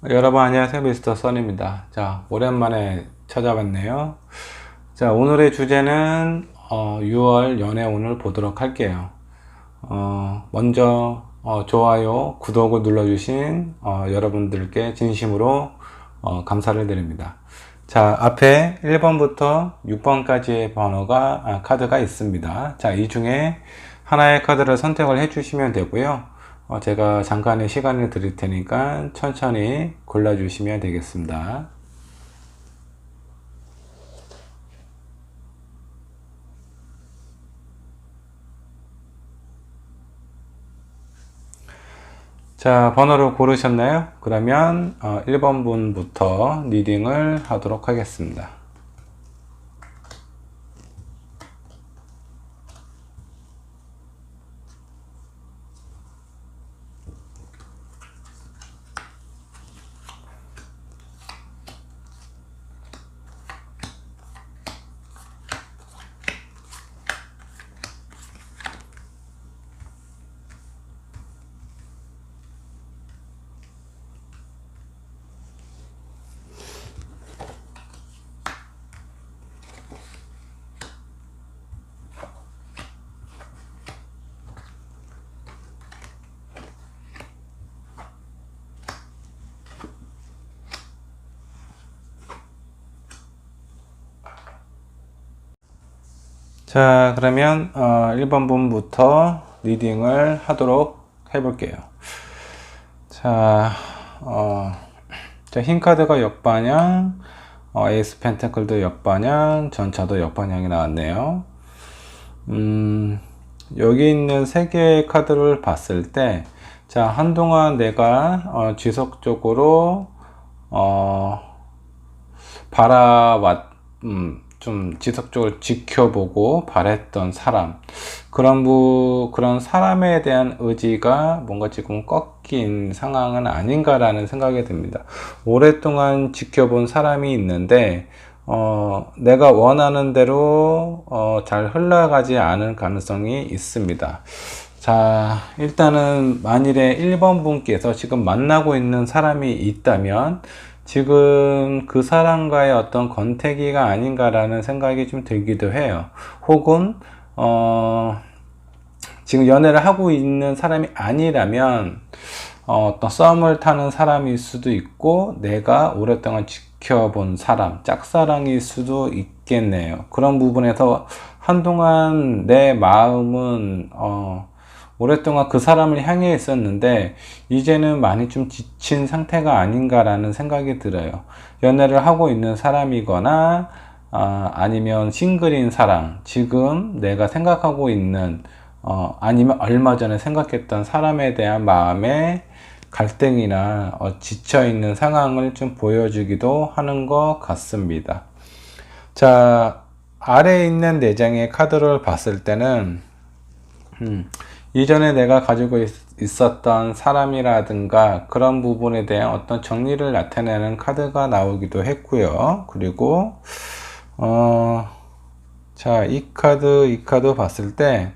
여러분 안녕하세요. 미스터 선입니다. 자, 오랜만에 찾아봤네요. 자, 오늘의 주제는 6월 연애운을 보도록 할게요. 먼저 좋아요, 구독을 눌러주신 여러분들께 진심으로 감사를 드립니다. 자, 앞에 1번부터 6번까지의 카드가 있습니다. 자, 이 중에 하나의 카드를 선택을 해주시면 되고요. 제가 잠깐의 시간을 드릴 테니까 천천히 골라주시면 되겠습니다. 자, 번호를 고르셨나요? 그러면 1번 분부터 리딩을 하도록 하겠습니다. 자, 그러면 1번 분부터 리딩을 하도록 해볼게요. 자, 흰 카드가 역반향, 에이스 펜타클도 역반향, 전차도 역반향이 나왔네요. 여기 있는 세 개의 카드를 봤을 때, 자, 한동안 내가 지속적으로 좀 지속적으로 지켜보고 바랬던 사람, 그런 사람에 대한 의지가 뭔가 지금 꺾인 상황은 아닌가라는 생각이 듭니다. 오랫동안 지켜본 사람이 있는데 내가 원하는 대로 잘 흘러가지 않을 가능성이 있습니다. 자, 일단은 만일에 1번 분께서 지금 만나고 있는 사람이 있다면 지금 그 사람과의 어떤 권태기가 아닌가라는 생각이 좀 들기도 해요. 혹은 지금 연애를 하고 있는 사람이 아니라면 어떤 썸을 타는 사람일 수도 있고 내가 오랫동안 지켜본 사람, 짝사랑일 수도 있겠네요. 그런 부분에서 한동안 내 마음은 오랫동안 그 사람을 향해 있었는데 이제는 많이 좀 지친 상태가 아닌가라는 생각이 들어요. 연애를 하고 있는 사람이거나 아니면 싱글인 사람, 지금 내가 생각하고 있는 아니면 얼마 전에 생각했던 사람에 대한 마음의 갈등이나 지쳐있는 상황을 좀 보여주기도 하는 것 같습니다. 자, 아래에 있는 4장의 카드를 봤을 때는 이전에 내가 가지고 있었던 사람이라든가 그런 부분에 대한 어떤 정리를 나타내는 카드가 나오기도 했고요. 그리고 자, 이 카드 봤을 때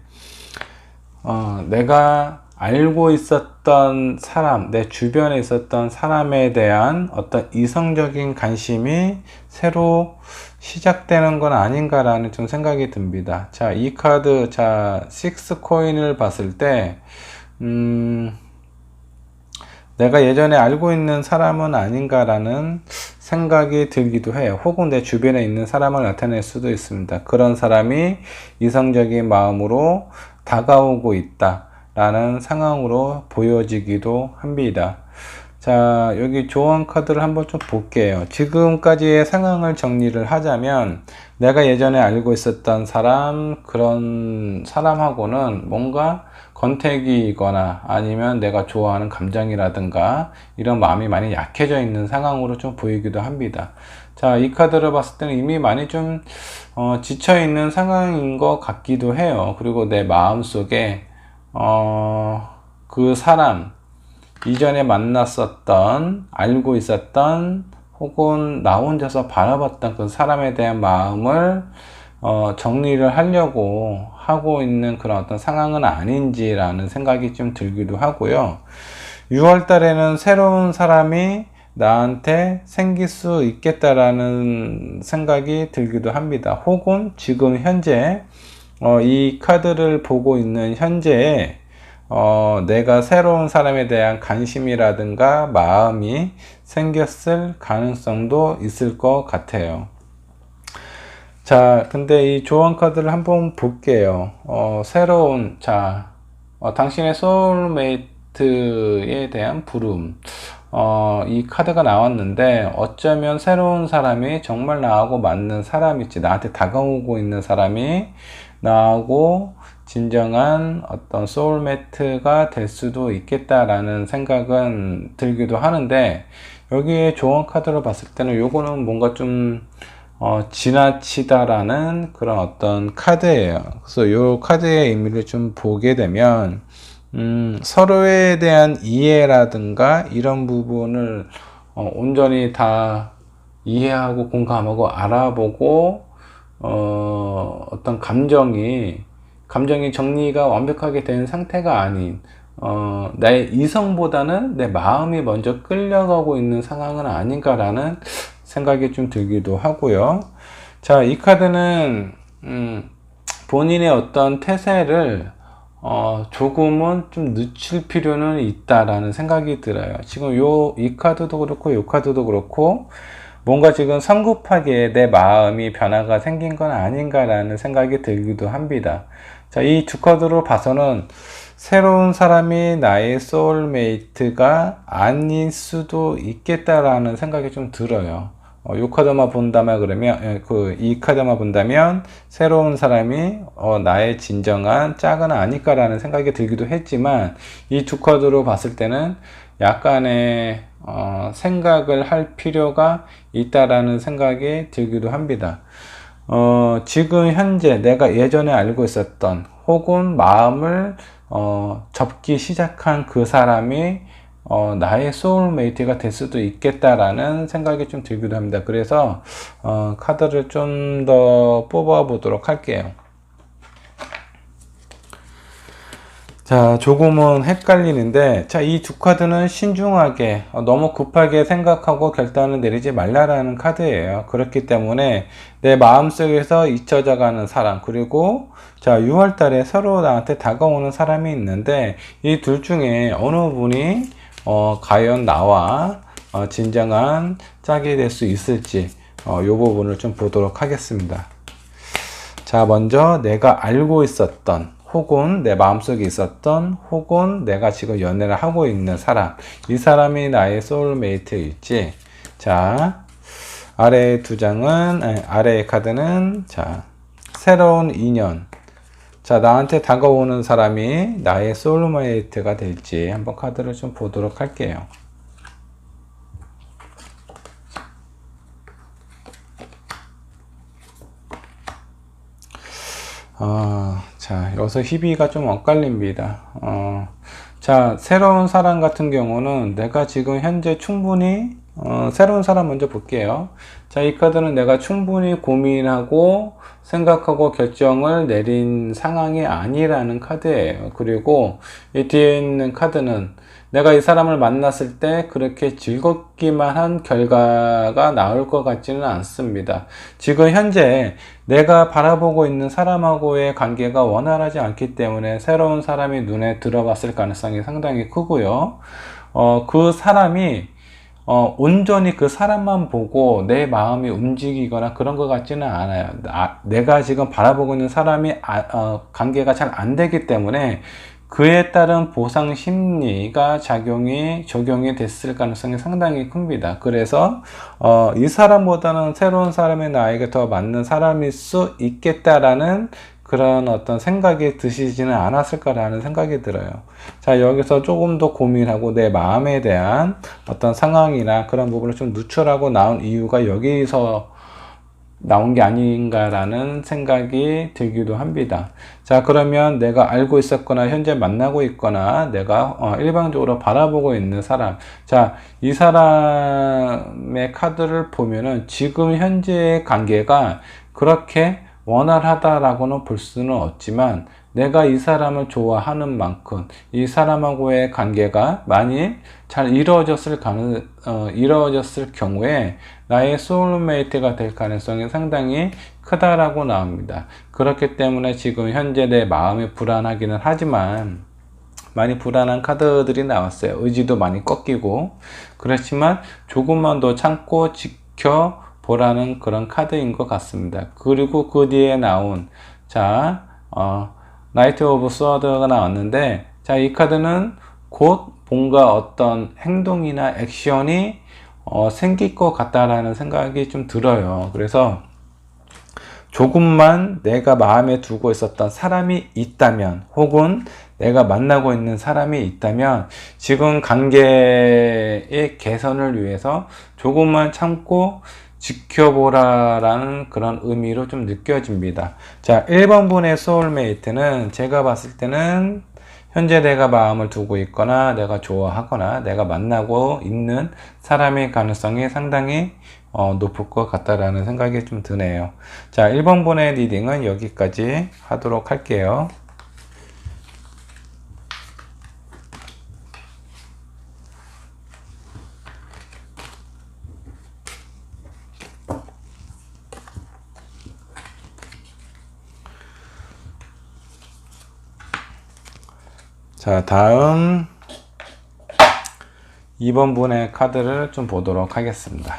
내가 알고 있었던 사람, 내 주변에 있었던 사람에 대한 어떤 이성적인 관심이 새로 시작되는 건 아닌가라는 좀 생각이 듭니다. 자, 이 카드, 자, 6 코인을 봤을 때, 내가 예전에 알고 있는 사람은 아닌가라는 생각이 들기도 해요. 혹은 내 주변에 있는 사람을 나타낼 수도 있습니다. 그런 사람이 이성적인 마음으로 다가오고 있다 라는 상황으로 보여지기도 합니다. 자, 여기 조언 카드를 한번 좀 볼게요. 지금까지의 상황을 정리를 하자면 내가 예전에 알고 있었던 사람, 그런 사람하고는 뭔가 권태기이거나 아니면 내가 좋아하는 감정이라든가 이런 마음이 많이 약해져 있는 상황으로 좀 보이기도 합니다. 자, 이 카드를 봤을 때는 이미 많이 좀 지쳐 있는 상황인 것 같기도 해요. 그리고 내 마음 속에 그 사람, 이전에 만났었던, 알고 있었던, 혹은 나 혼자서 바라봤던 그 사람에 대한 마음을 정리를 하려고 하고 있는 그런 어떤 상황은 아닌지라는 생각이 좀 들기도 하고요. 6월 달에는 새로운 사람이 나한테 생길 수 있겠다라는 생각이 들기도 합니다. 혹은 지금 현재 이 카드를 보고 있는 현재에 내가 새로운 사람에 대한 관심이라든가 마음이 생겼을 가능성도 있을 것 같아요. 자, 근데 이 조언 카드를 한번 볼게요. 당신의 소울메이트에 대한 부름. 이 카드가 나왔는데, 어쩌면 새로운 사람이 정말 나하고 맞는 사람일지, 나한테 다가오고 있는 사람이 나하고 진정한 어떤 소울메이트가 될 수도 있겠다라는 생각은 들기도 하는데, 여기에 조언 카드로 봤을 때는 요거는 뭔가 좀 지나치다라는 그런 어떤 카드예요. 그래서 이 카드의 의미를 좀 보게 되면 서로에 대한 이해라든가 이런 부분을 온전히 다 이해하고 공감하고 알아보고 어떤 감정이 정리가 완벽하게 된 상태가 아닌 나의 이성보다는 내 마음이 먼저 끌려가고 있는 상황은 아닌가라는 생각이 좀 들기도 하고요. 자, 이 카드는 본인의 어떤 태세를 조금은 좀 늦출 필요는 있다라는 생각이 들어요. 지금 이 카드도 그렇고 이 카드도 그렇고 뭔가 지금 성급하게 내 마음이 변화가 생긴 건 아닌가라는 생각이 들기도 합니다. 자, 이 두 카드로 봐서는 새로운 사람이 나의 소울메이트가 아닐 수도 있겠다라는 생각이 좀 들어요. 이 카드만 본다면 이 카드만 본다면 새로운 사람이 나의 진정한 짝은 아닐까라는 생각이 들기도 했지만, 이 두 카드로 봤을 때는 약간의 생각을 할 필요가 있다라는 생각이 들기도 합니다. 지금 현재 내가 예전에 알고 있었던 혹은 마음을 접기 시작한 그 사람이 나의 소울메이트가 될 수도 있겠다라는 생각이 좀 들기도 합니다. 그래서 카드를 좀 더 뽑아 보도록 할게요. 자, 조금은 헷갈리는데, 자, 이 두 카드는 신중하게, 너무 급하게 생각하고 결단을 내리지 말라라는 카드예요. 그렇기 때문에 내 마음속에서 잊혀져 가는 사람, 그리고 자, 6월 달에 서로 나한테 다가오는 사람이 있는데, 이 둘 중에 어느 분이 과연 나와 진정한 짝이 될 수 있을지, 이 부분을 좀 보도록 하겠습니다. 자, 먼저 내가 알고 있었던, 혹은 내 마음속에 있었던, 혹은 내가 지금 연애를 하고 있는 사람, 이 사람이 나의 소울메이트일지. 자, 아래의 아래의 카드는, 자, 새로운 인연. 자, 나한테 다가오는 사람이 나의 소울메이트가 될지 한번 카드를 좀 보도록 할게요. 자, 여기서 희비가 좀 엇갈립니다. 자, 새로운 사람 같은 경우는 내가 지금 현재 충분히, 새로운 사람 먼저 볼게요. 자, 이 카드는 내가 충분히 고민하고 생각하고 결정을 내린 상황이 아니라는 카드예요. 그리고 이 뒤에 있는 카드는 내가 이 사람을 만났을 때 그렇게 즐겁기만 한 결과가 나올 것 같지는 않습니다. 지금 현재 내가 바라보고 있는 사람하고의 관계가 원활하지 않기 때문에 새로운 사람이 눈에 들어봤을 가능성이 상당히 크고요. 그 사람이 온전히 그 사람만 보고 내 마음이 움직이거나 그런 것 같지는 않아요. 내가 지금 바라보고 있는 사람이 관계가 잘 안 되기 때문에 그에 따른 보상 심리가 적용이 됐을 가능성이 상당히 큽니다. 그래서 이 사람보다는 새로운 사람이 나에게 더 맞는 사람일 수 있겠다라는 그런 어떤 생각이 드시지는 않았을까라는 생각이 들어요. 자, 여기서 조금 더 고민하고 내 마음에 대한 어떤 상황이나 그런 부분을 좀 누출하고 나온 이유가 여기서 나온 게 아닌가라는 생각이 들기도 합니다. 자, 그러면 내가 알고 있었거나 현재 만나고 있거나 내가 일방적으로 바라보고 있는 사람, 자, 이 사람의 카드를 보면은 지금 현재의 관계가 그렇게 원활하다라고는 볼 수는 없지만 내가 이 사람을 좋아하는 만큼 이 사람하고의 관계가 많이 잘 이루어졌을 경우에 나의 소울메이트가 될 가능성이 상당히 크다라고 나옵니다. 그렇기 때문에 지금 현재 내 마음이 불안하기는 하지만 많이 불안한 카드들이 나왔어요. 의지도 많이 꺾이고 그렇지만 조금만 더 참고 지켜보라는 그런 카드인 것 같습니다. 그리고 그 뒤에 나온 나이트 오브 스워드가 나왔는데 이 카드는 곧 뭔가 어떤 행동이나 액션이 생길 것 같다라는 생각이 좀 들어요. 그래서 조금만 내가 마음에 두고 있었던 사람이 있다면 혹은 내가 만나고 있는 사람이 있다면 지금 관계의 개선을 위해서 조금만 참고 지켜보라라는 그런 의미로 좀 느껴집니다. 1번 분의 소울메이트는 제가 봤을 때는 현재 내가 마음을 두고 있거나 내가 좋아하거나 내가 만나고 있는 사람의 가능성이 상당히 높을 것 같다라는 생각이 좀 드네요. 1번 분의 리딩은 여기까지 하도록 할게요. 다음 2번 분의 카드를 좀 보도록 하겠습니다.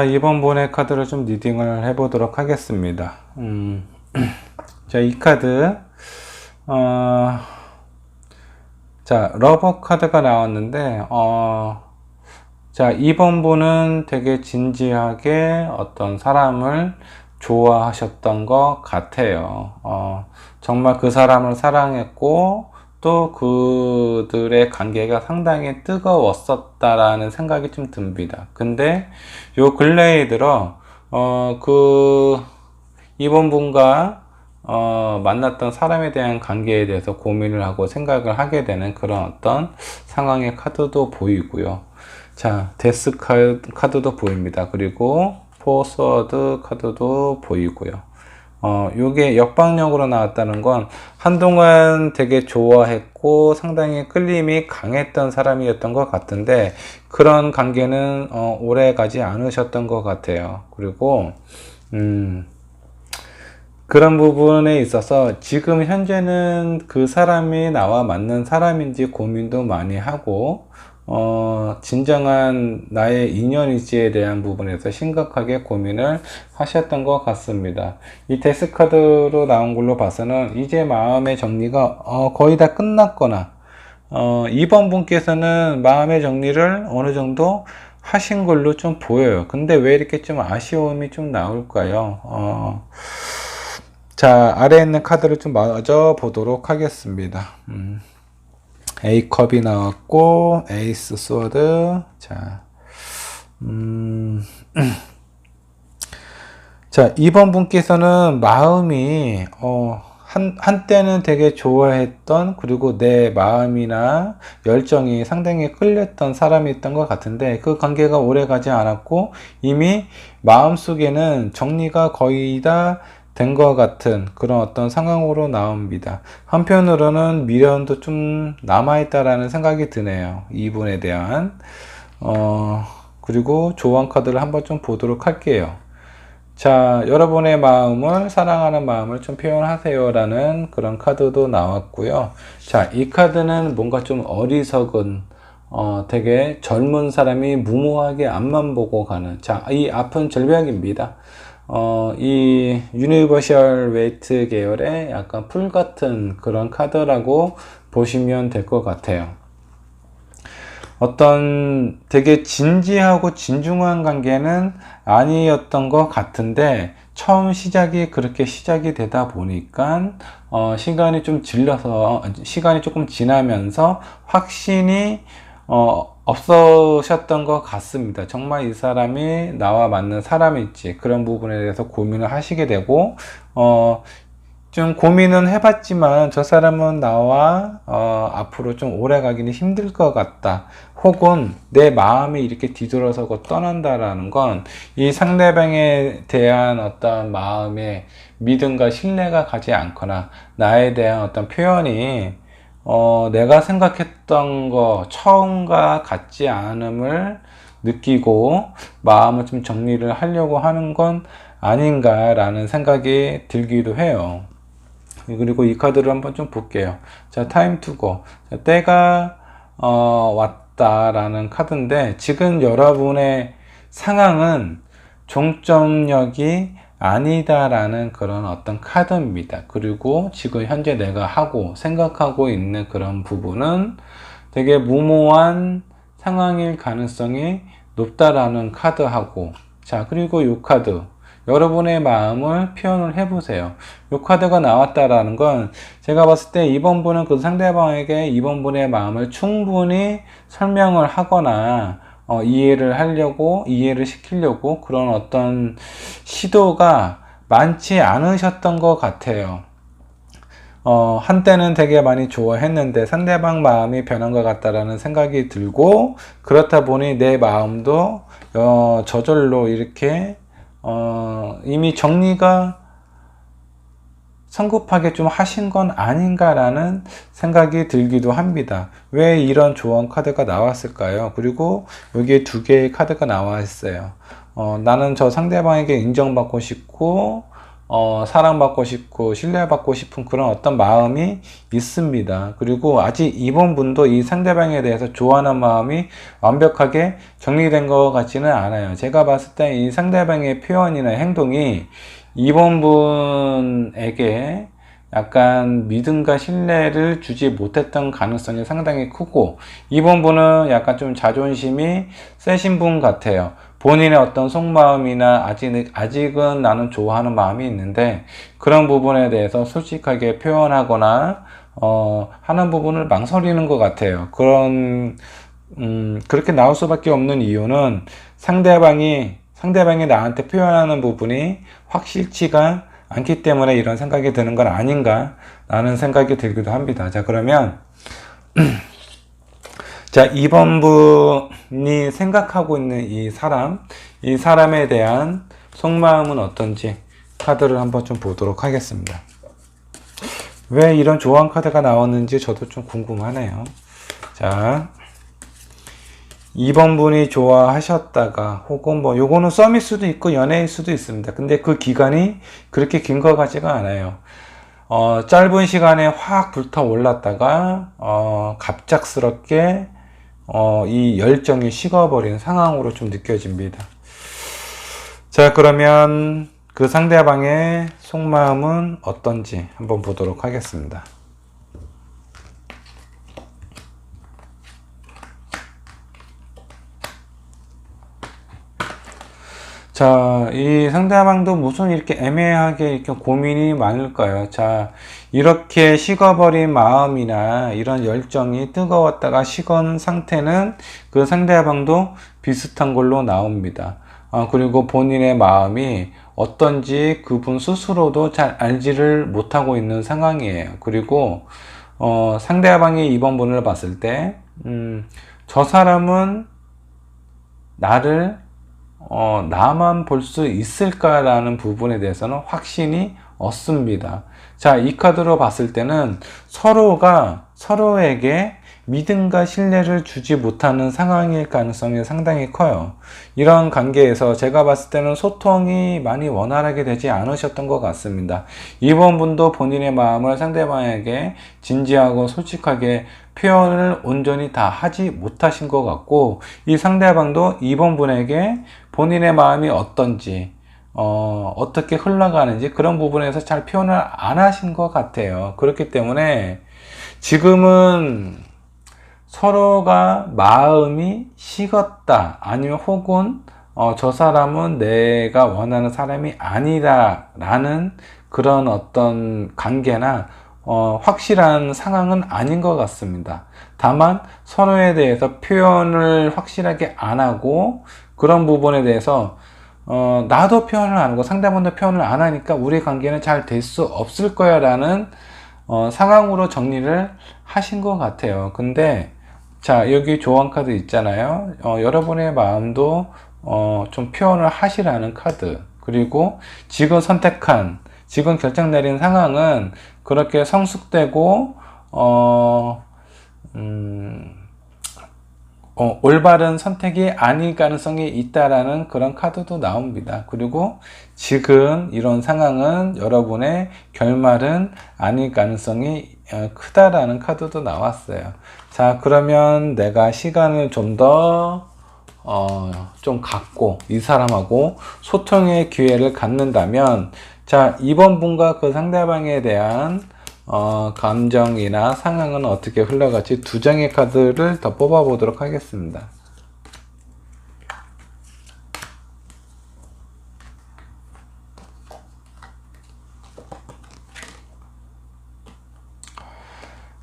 이번 분의 카드를 좀 리딩을 해보도록 하겠습니다. 이 카드, 러버 카드가 나왔는데, 2번 분은 되게 진지하게 어떤 사람을 좋아하셨던 것 같아요. 정말 그 사람을 사랑했고, 또 그들의 관계가 상당히 뜨거웠었다라는 생각이 좀 듭니다. 근데 요 근래에 들어 이번 분과 만났던 사람에 대한 관계에 대해서 고민을 하고 생각을 하게 되는 그런 어떤 상황의 카드도 보이고요. 데스 카드도 보입니다. 그리고 포스워드 카드도 보이고요. 요게 역방력으로 나왔다는 건 한동안 되게 좋아했고 상당히 끌림이 강했던 사람이었던 것 같은데 그런 관계는 오래 가지 않으셨던 것 같아요. 그리고 그런 부분에 있어서 지금 현재는 그 사람이 나와 맞는 사람인지 고민도 많이 하고 진정한 나의 인연일지에 대한 부분에서 심각하게 고민을 하셨던 것 같습니다. 이 데스 카드로 나온 걸로 봐서는 이제 마음의 정리가 거의 다 끝났거나 2번 분께서는 마음의 정리를 어느 정도 하신 걸로 좀 보여요. 근데 왜 이렇게 좀 아쉬움이 좀 나올까요? 아래에 있는 카드를 좀 마저 보도록 하겠습니다. A컵이 나왔고 에이스 스워드. 2번 분께서는 마음이 한때는 되게 좋아했던 그리고 내 마음이나 열정이 상당히 끌렸던 사람이 있던 것 같은데 그 관계가 오래 가지 않았고 이미 마음속에는 정리가 거의 다 된 것 같은 그런 어떤 상황으로 나옵니다. 한편으로는 미련도 좀 남아있다라는 생각이 드네요. 이분에 대한 그리고 조언 카드를 한번 좀 보도록 할게요. 여러분의 마음을 사랑하는 마음을 좀 표현하세요 라는 그런 카드도 나왔고요. 이 카드는 뭔가 좀 어리석은 되게 젊은 사람이 무모하게 앞만 보고 가는 이 아픈 절벽입니다. 이 유니버셜 웨이트 계열의 약간 풀 같은 그런 카드라고 보시면 될 것 같아요. 어떤 되게 진지하고 진중한 관계는 아니었던 것 같은데, 처음 시작이 그렇게 시작이 되다 보니까 시간이 좀 질려서, 시간이 조금 지나면서 확신이 없으셨던 것 같습니다. 정말 이 사람이 나와 맞는 사람일지, 그런 부분에 대해서 고민을 하시게 되고, 좀 고민은 해봤지만 저 사람은 나와 앞으로 좀 오래 가기는 힘들 것 같다, 혹은 내 마음이 이렇게 뒤돌아서고 떠난다라는 건 이 상대방에 대한 어떤 마음의 믿음과 신뢰가 가지 않거나 나에 대한 어떤 표현이 내가 생각했던 거 처음과 같지 않음을 느끼고 마음을 좀 정리를 하려고 하는 건 아닌가라는 생각이 들기도 해요. 그리고 이 카드를 한번 좀 볼게요. 자, time to go. 자, 때가 왔다라는 카드인데, 지금 여러분의 상황은 종점역이 아니다라는 그런 어떤 카드입니다. 그리고 지금 현재 내가 하고 생각하고 있는 그런 부분은 되게 무모한 상황일 가능성이 높다라는 카드하고, 자, 그리고 이 카드, 여러분의 마음을 표현을 해보세요. 이 카드가 나왔다라는 건 제가 봤을 때 이번 분은 그 상대방에게 이번 분의 마음을 충분히 설명을 하거나 이해를 시키려고 그런 어떤 시도가 많지 않으셨던 것 같아요. 한때는 되게 많이 좋아했는데 상대방 마음이 변한 것 같다라는 생각이 들고, 그렇다 보니 내 마음도 저절로 이렇게 이미 정리가 성급하게 좀 하신 건 아닌가라는 생각이 들기도 합니다. 왜 이런 조언 카드가 나왔을까요? 그리고 여기에 두 개의 카드가 나와 있어요. 나는 저 상대방에게 인정받고 싶고 사랑받고 싶고 신뢰받고 싶은 그런 어떤 마음이 있습니다. 그리고 아직 이번 분도 이 상대방에 대해서 좋아하는 마음이 완벽하게 정리된 것 같지는 않아요. 제가 봤을 때 이 상대방의 표현이나 행동이 이번 분에게 약간 믿음과 신뢰를 주지 못했던 가능성이 상당히 크고, 이번 분은 약간 좀 자존심이 세신 분 같아요. 본인의 어떤 속마음이나 아직은 나는 좋아하는 마음이 있는데 그런 부분에 대해서 솔직하게 표현하거나 하는 부분을 망설이는 것 같아요. 그렇게 나올 수밖에 없는 이유는 상대방이 나한테 표현하는 부분이 확실치가 않기 때문에 이런 생각이 드는 건 아닌가 라는 생각이 들기도 합니다. 자, 그러면 자, 이번 분이 생각하고 있는 이 사람에 대한 속마음은 어떤지 카드를 한번 좀 보도록 하겠습니다. 왜 이런 조언 카드가 나왔는지 저도 좀 궁금하네요. 자, 이번 분이 좋아하셨다가, 혹은 뭐 요거는 썸일 수도 있고 연애일 수도 있습니다. 근데 그 기간이 그렇게 긴 것 같지가 않아요. 짧은 시간에 확 불타 올랐다가 갑작스럽게 이 열정이 식어버린 상황으로 좀 느껴집니다. 자, 그러면 그 상대방의 속마음은 어떤지 한번 보도록 하겠습니다. 자, 이 상대방도 무슨 이렇게 애매하게 이렇게 고민이 많을까요? 자, 이렇게 식어버린 마음이나 이런 열정이 뜨거웠다가 식은 상태는 그 상대방도 비슷한 걸로 나옵니다. 그리고 본인의 마음이 어떤지 그분 스스로도 잘 알지를 못하고 있는 상황이에요. 그리고 상대방이 이번 분을 봤을 때 저 사람은 나만 볼 수 있을까라는 부분에 대해서는 확신이 없습니다. 자, 이 카드로 봤을 때는 서로가 서로에게 믿음과 신뢰를 주지 못하는 상황일 가능성이 상당히 커요. 이런 관계에서 제가 봤을 때는 소통이 많이 원활하게 되지 않으셨던 것 같습니다. 이번 분도 본인의 마음을 상대방에게 진지하고 솔직하게 표현을 온전히 다 하지 못하신 것 같고, 이 상대방도 이번 분에게 본인의 마음이 어떤지 어떻게 흘러가는지 그런 부분에서 잘 표현을 안 하신 것 같아요. 그렇기 때문에 지금은 서로가 마음이 식었다, 아니면 혹은 저 사람은 내가 원하는 사람이 아니다 라는 그런 어떤 관계나 확실한 상황은 아닌 것 같습니다. 다만 서로에 대해서 표현을 확실하게 안 하고, 그런 부분에 대해서 나도 표현을 안 하고 상대방도 표현을 안 하니까 우리 관계는 잘 될 수 없을 거야 라는 상황으로 정리를 하신 것 같아요. 근데 자, 여기 조언 카드 있잖아요. 여러분의 마음도 좀 표현을 하시라는 카드. 그리고 지금 선택한, 지금 결정 내린 상황은 그렇게 성숙되고 올바른 선택이 아닐 가능성이 있다라는 그런 카드도 나옵니다. 그리고 지금 이런 상황은 여러분의 결말은 아닐 가능성이 크다라는 카드도 나왔어요. 자, 그러면 내가 시간을 좀 더 좀 갖고 이 사람하고 소통의 기회를 갖는다면, 자, 이번 분과 그 상대방에 대한 감정이나 상황은 어떻게 흘러갈지 두 장의 카드를 더 뽑아 보도록 하겠습니다.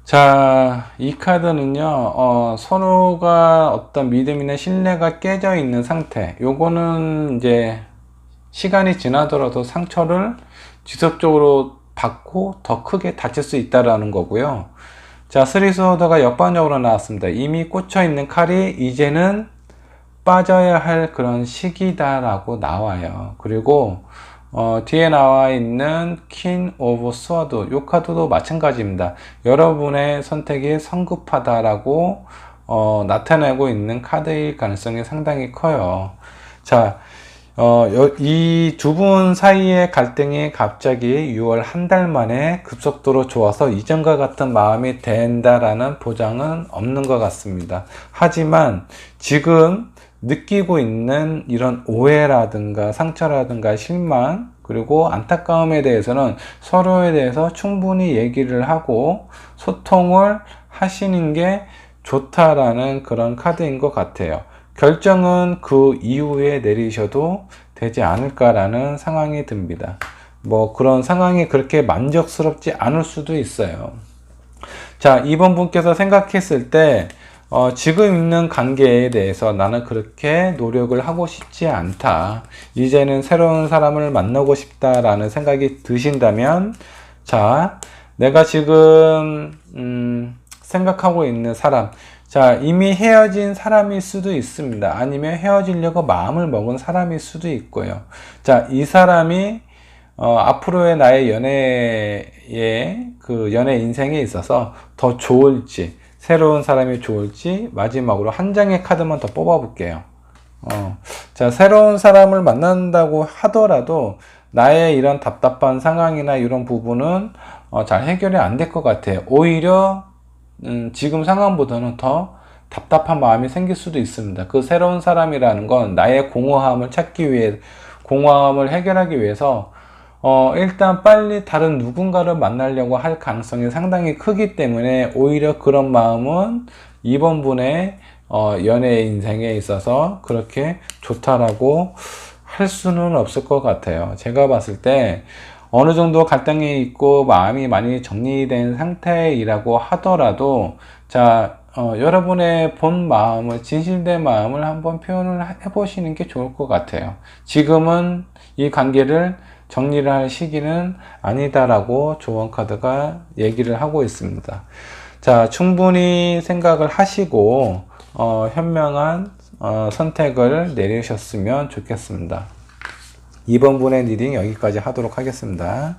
자, 이 카드는요, 서로가 어떤 믿음이나 신뢰가 깨져 있는 상태. 요거는 이제 시간이 지나더라도 상처를 지속적으로 받고 더 크게 다칠 수 있다라는 거고요. 자, 스리소더가 역반적으로 나왔습니다. 이미 꽂혀 있는 칼이 이제는 빠져야 할 그런 시기다라고 나와요. 그리고 뒤에 나와 있는 퀸 오브 스워드, 이 카드도 마찬가지입니다. 여러분의 선택이 성급하다라고 나타내고 있는 카드일 가능성이 상당히 커요. 자, 이 두 분 사이의 갈등이 갑자기 6월 한 달 만에 급속도로 좋아서 이전과 같은 마음이 된다라는 보장은 없는 것 같습니다. 하지만 지금 느끼고 있는 이런 오해라든가 상처라든가 실망, 그리고 안타까움에 대해서는 서로에 대해서 충분히 얘기를 하고 소통을 하시는 게 좋다라는 그런 카드인 것 같아요. 결정은 그 이후에 내리셔도 되지 않을까라는 상황이 듭니다. 뭐 그런 상황이 그렇게 만족스럽지 않을 수도 있어요. 자, 이번 분께서 생각했을 때 지금 있는 관계에 대해서 나는 그렇게 노력을 하고 싶지 않다, 이제는 새로운 사람을 만나고 싶다라는 생각이 드신다면, 자, 내가 지금 생각하고 있는 사람, 자, 이미 헤어진 사람일 수도 있습니다. 아니면 헤어지려고 마음을 먹은 사람일 수도 있고요. 자, 이 사람이 앞으로의 나의 연애 인생에 있어서 더 좋을지, 새로운 사람이 좋을지, 마지막으로 한 장의 카드만 더 뽑아 볼게요. 자, 새로운 사람을 만난다고 하더라도 나의 이런 답답한 상황이나 이런 부분은 잘 해결이 안 될 것 같아요. 오히려 지금 상황보다는 더 답답한 마음이 생길 수도 있습니다. 그 새로운 사람이라는 건 나의 공허함을 찾기 위해, 공허함을 해결하기 위해서 일단 빨리 다른 누군가를 만나려고 할 가능성이 상당히 크기 때문에, 오히려 그런 마음은 이번 분의 연애 인생에 있어서 그렇게 좋다라고 할 수는 없을 것 같아요. 제가 봤을 때 어느 정도 갈등이 있고 마음이 많이 정리된 상태이라고 하더라도, 자, 여러분의 본 마음을, 진실된 마음을 한번 표현을 해보시는 게 좋을 것 같아요. 지금은 이 관계를 정리를 할 시기는 아니다라고 조언 카드가 얘기를 하고 있습니다. 자, 충분히 생각을 하시고 현명한 선택을 내리셨으면 좋겠습니다. 이번 분의 리딩 여기까지 하도록 하겠습니다.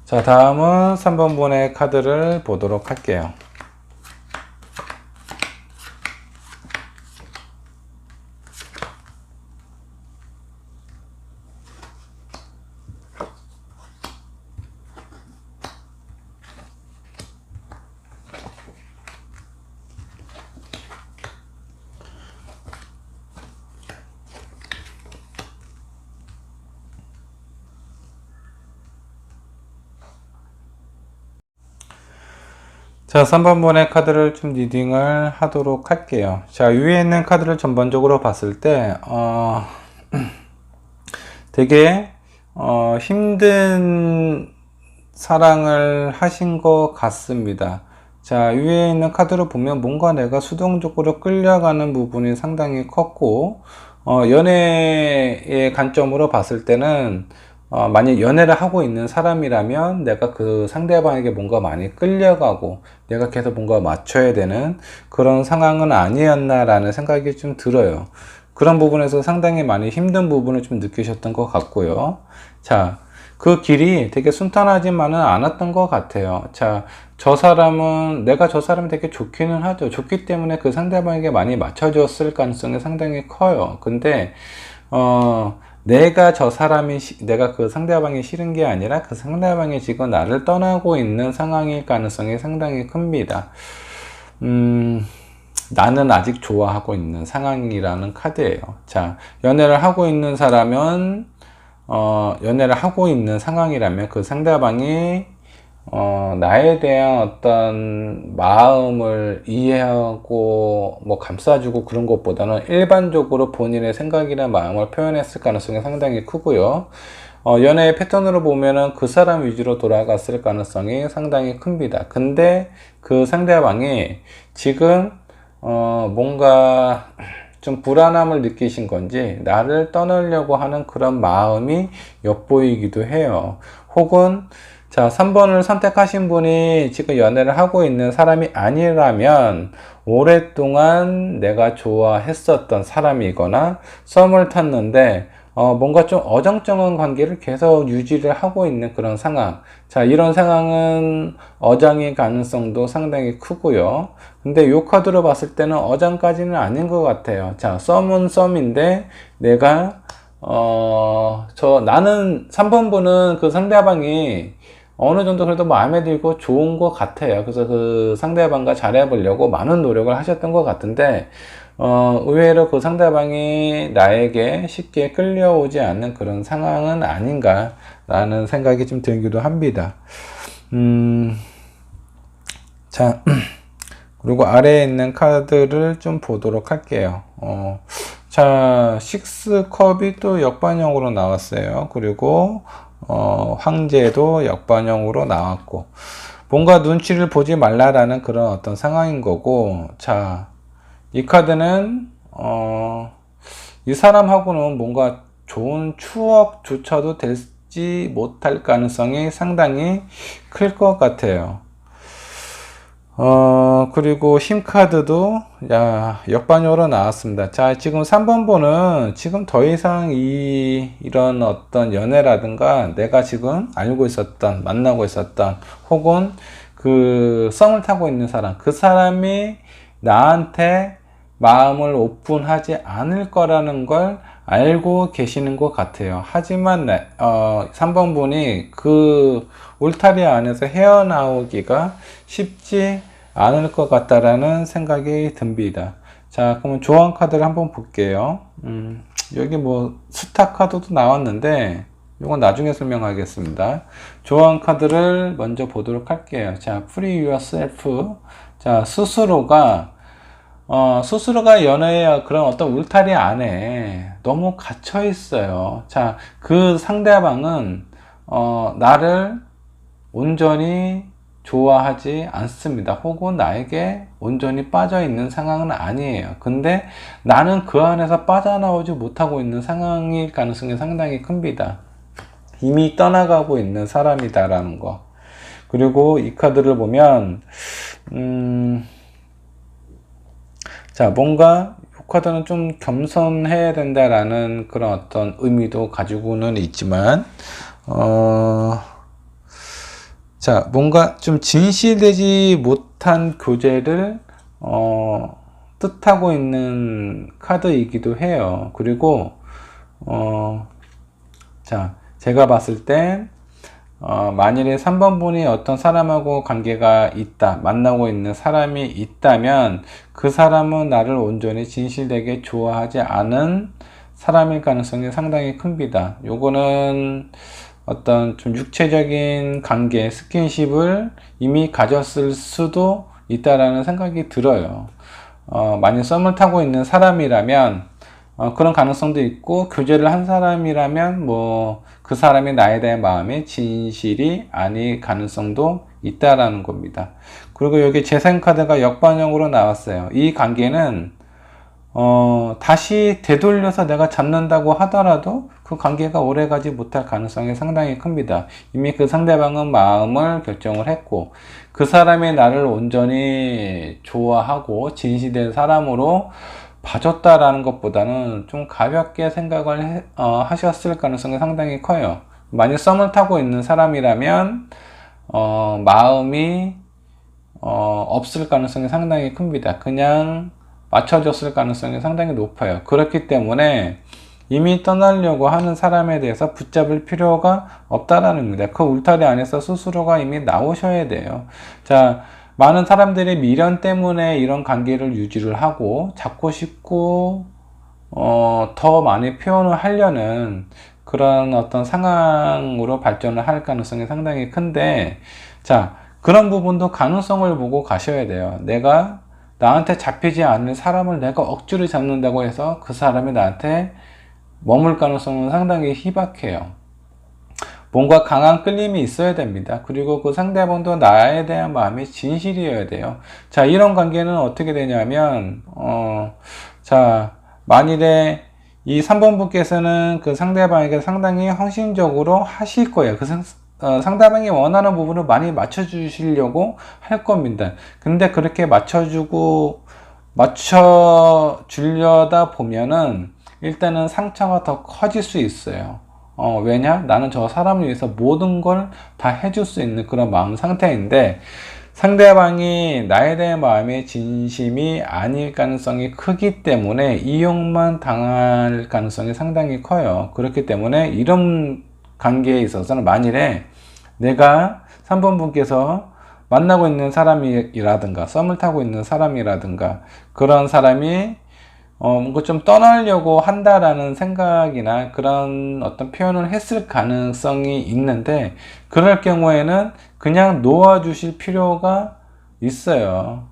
자, 다음은 3번 분의 카드를 보도록 할게요. 자, 3번분의 카드를 좀 리딩을 하도록 할게요. 자, 위에 있는 카드를 전반적으로 봤을 때, 되게, 힘든 사랑을 하신 것 같습니다. 자, 위에 있는 카드를 보면 뭔가 내가 수동적으로 끌려가는 부분이 상당히 컸고, 연애의 관점으로 봤을 때는, 만약 연애를 하고 있는 사람이라면 내가 그 상대방에게 뭔가 많이 끌려가고 내가 계속 뭔가 맞춰야 되는 그런 상황은 아니었나라는 생각이 좀 들어요. 그런 부분에서 상당히 많이 힘든 부분을 좀 느끼셨던 것 같고요. 자, 그 길이 되게 순탄하지만은 않았던 것 같아요. 자, 내가 저 사람이 되게 좋기는 하죠. 좋기 때문에 그 상대방에게 많이 맞춰줬을 가능성이 상당히 커요. 근데, 내가 그 상대방이 싫은 게 아니라 그 상대방이 지금 나를 떠나고 있는 상황일 가능성이 상당히 큽니다. 나는 아직 좋아하고 있는 상황이라는 카드예요. 자, 연애를 하고 있는 사람은, 연애를 하고 있는 상황이라면 그 상대방이 나에 대한 어떤 마음을 이해하고 뭐 감싸주고 그런 것보다는 일반적으로 본인의 생각이나 마음을 표현했을 가능성이 상당히 크고요. 연애의 패턴으로 보면은 그 사람 위주로 돌아갔을 가능성이 상당히 큽니다. 근데 그 상대방이 지금 뭔가 좀 불안함을 느끼신 건지 나를 떠나려고 하는 그런 마음이 엿보이기도 해요. 혹은 자, 3번을 선택하신 분이 지금 연애를 하고 있는 사람이 아니라면 오랫동안 내가 좋아했었던 사람이거나 썸을 탔는데 뭔가 좀 어정쩡한 관계를 계속 유지를 하고 있는 그런 상황. 자, 이런 상황은 어장의 가능성도 상당히 크고요. 근데 이 카드로 봤을 때는 어장까지는 아닌 것 같아요. 자, 썸은 썸인데 내가 나는 3번분은 그 상대방이 어느 정도 그래도 마음에 들고 좋은 것 같아요. 그래서 그 상대방과 잘해보려고 많은 노력을 하셨던 것 같은데, 의외로 그 상대방이 나에게 쉽게 끌려오지 않는 그런 상황은 아닌가라는 생각이 좀 들기도 합니다. 자, 그리고 아래에 있는 카드를 좀 보도록 할게요. 자, 6컵이 또 역반영으로 나왔어요. 그리고 황제도 역반영으로 나왔고 뭔가 눈치를 보지 말라라는 그런 어떤 상황인 거고, 자, 이 카드는 이 사람하고는 뭔가 좋은 추억조차도 되지 못할 가능성이 상당히 클 것 같아요. 그리고 힘카드도, 역반영으로 나왔습니다. 자, 지금 3번분은 지금 더 이상 이런 어떤 연애라든가 내가 지금 알고 있었던, 만나고 있었던, 혹은 그 썸을 타고 있는 사람, 그 사람이 나한테 마음을 오픈하지 않을 거라는 걸 알고 계시는 것 같아요. 하지만 3번분이 그 울타리 안에서 헤어나오기가 쉽지 않을 것 같다라는 생각이 듭니다. 자, 그러면 조언 카드를 한번 볼게요. 여기 뭐 스타 카드도 나왔는데 이건 나중에 설명하겠습니다. 조언 카드를 먼저 보도록 할게요. 자, free yourself. 자, 스스로가 연애의 그런 어떤 울타리 안에 너무 갇혀 있어요. 자, 그 상대방은 나를 온전히 좋아하지 않습니다. 혹은 나에게 온전히 빠져 있는 상황은 아니에요. 근데 나는 그 안에서 빠져나오지 못하고 있는 상황일 가능성이 상당히 큽니다. 이미 떠나가고 있는 사람이다라는 거. 그리고 이 카드를 보면 자, 뭔가 이 카드는 좀 겸손해야 된다라는 그런 어떤 의미도 가지고는 있지만, 자, 뭔가 좀 진실되지 못한 교제를, 뜻하고 있는 카드이기도 해요. 그리고, 자, 제가 봤을 때, 만일에 3번분이 어떤 사람하고 관계가 있다, 만나고 있는 사람이 있다면 그 사람은 나를 온전히 진실되게 좋아하지 않은 사람일 가능성이 상당히 큽니다. 요거는 어떤 좀 육체적인 관계, 스킨십을 이미 가졌을 수도 있다라는 생각이 들어요. 만약 썸을 타고 있는 사람이라면 그런 가능성도 있고, 교제를 한 사람이라면 뭐 그 사람이 나에 대한 마음이 진실이 아닐 가능성도 있다라는 겁니다. 그리고 여기 재생카드가 역반영으로 나왔어요. 이 관계는 다시 되돌려서 내가 잡는다고 하더라도 그 관계가 오래가지 못할 가능성이 상당히 큽니다. 이미 그 상대방은 마음을 결정을 했고, 그 사람이 나를 온전히 좋아하고 진실된 사람으로 봐줬다라는 것보다는 좀 가볍게 생각을 하셨을 가능성이 상당히 커요. 만약 썸을 타고 있는 사람이라면 마음이 없을 가능성이 상당히 큽니다. 그냥 맞춰줬을 가능성이 상당히 높아요. 그렇기 때문에 이미 떠나려고 하는 사람에 대해서 붙잡을 필요가 없다라는 겁니다. 그 울타리 안에서 스스로가 이미 나오셔야 돼요. 자, 많은 사람들이 미련 때문에 이런 관계를 유지를 하고 잡고 싶고 더 많이 표현을 하려는 그런 어떤 상황으로 발전을 할 가능성이 상당히 큰데, 자, 그런 부분도 가능성을 보고 가셔야 돼요. 내가 나한테 잡히지 않는 사람을 내가 억지로 잡는다고 해서 그 사람이 나한테 머물 가능성은 상당히 희박해요. 뭔가 강한 끌림이 있어야 됩니다. 그리고 그 상대방도 나에 대한 마음이 진실이어야 돼요. 자, 이런 관계는 어떻게 되냐면, 자, 만일에 이 3번 분께서는 그 상대방에게 상당히 헌신적으로 하실 거예요. 상대방이 원하는 부분을 많이 맞춰주시려고 할 겁니다. 근데 그렇게 맞춰주려다 보면은 일단은 상처가 더 커질 수 있어요. 왜냐? 나는 저 사람을 위해서 모든 걸 다 해줄 수 있는 그런 마음 상태인데, 상대방이 나에 대한 마음의 진심이 아닐 가능성이 크기 때문에 이용만 당할 가능성이 상당히 커요. 그렇기 때문에 이런 관계에 있어서는 만일에 내가 3번 분께서 만나고 있는 사람이라든가 썸을 타고 있는 사람이라든가 그런 사람이 뭔가 좀 떠나려고 한다라는 생각이나 그런 어떤 표현을 했을 가능성이 있는데, 그럴 경우에는 그냥 놓아주실 필요가 있어요.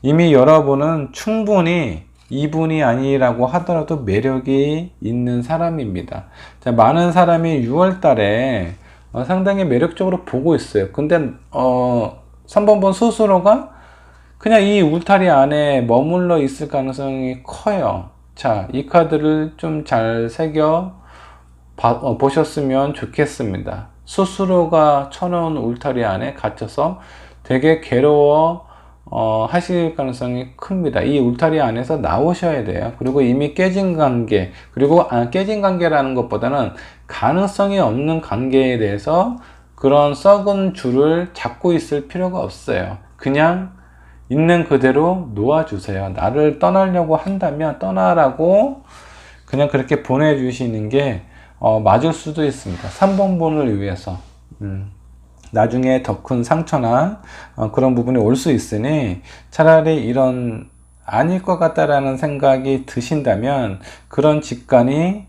이미 여러분은 충분히 이분이 아니라고 하더라도 매력이 있는 사람입니다. 자, 많은 사람이 6월 달에 상당히 매력적으로 보고 있어요. 근데 3번 분 스스로가 그냥 이 울타리 안에 머물러 있을 가능성이 커요. 자, 이 카드를 좀 잘 새겨 보셨으면 좋겠습니다. 스스로가 쳐놓은 울타리 안에 갇혀서 되게 괴로워 하실 가능성이 큽니다. 이 울타리 안에서 나오셔야 돼요. 그리고 이미 깨진 관계, 그리고 깨진 관계라는 것보다는 가능성이 없는 관계에 대해서 그런 썩은 줄을 잡고 있을 필요가 없어요. 그냥 있는 그대로 놓아주세요. 나를 떠나려고 한다면 떠나라고 그냥 그렇게 보내주시는 게 맞을 수도 있습니다. 3번 분을 위해서. 나중에 더 큰 상처나 그런 부분이 올 수 있으니 차라리 이런 아닐 것 같다라는 생각이 드신다면 그런 직관이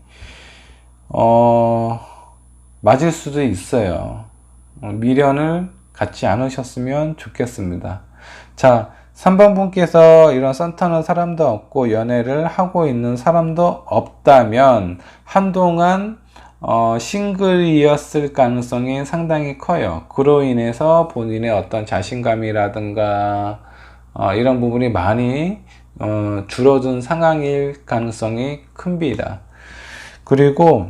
맞을 수도 있어요. 미련을 갖지 않으셨으면 좋겠습니다. 자, 3번 분께서 이런 썸 타는 사람도 없고 연애를 하고 있는 사람도 없다면 한동안 싱글이었을 가능성이 상당히 커요. 그로 인해서 본인의 어떤 자신감이라든가 이런 부분이 많이 줄어든 상황일 가능성이 큽니다. 그리고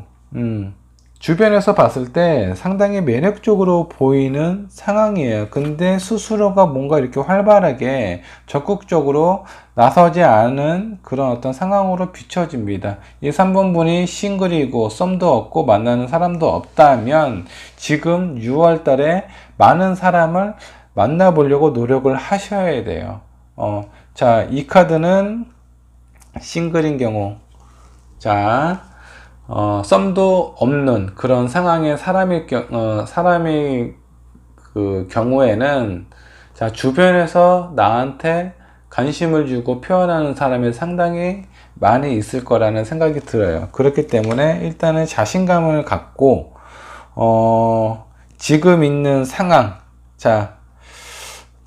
주변에서 봤을 때 상당히 매력적으로 보이는 상황이에요. 근데 스스로가 뭔가 이렇게 활발하게 적극적으로 나서지 않은 그런 어떤 상황으로 비춰집니다. 이 3번 분이 싱글이고 썸도 없고 만나는 사람도 없다면 지금 6월 달에 많은 사람을 만나보려고 노력을 하셔야 돼요. 자, 이 카드는 싱글인 경우, 자, 썸도 없는 그런 상황의 사람의 그 경우에는, 자, 주변에서 나한테 관심을 주고 표현하는 사람이 상당히 많이 있을 거라는 생각이 들어요. 그렇기 때문에 일단은 자신감을 갖고 지금 있는 상황.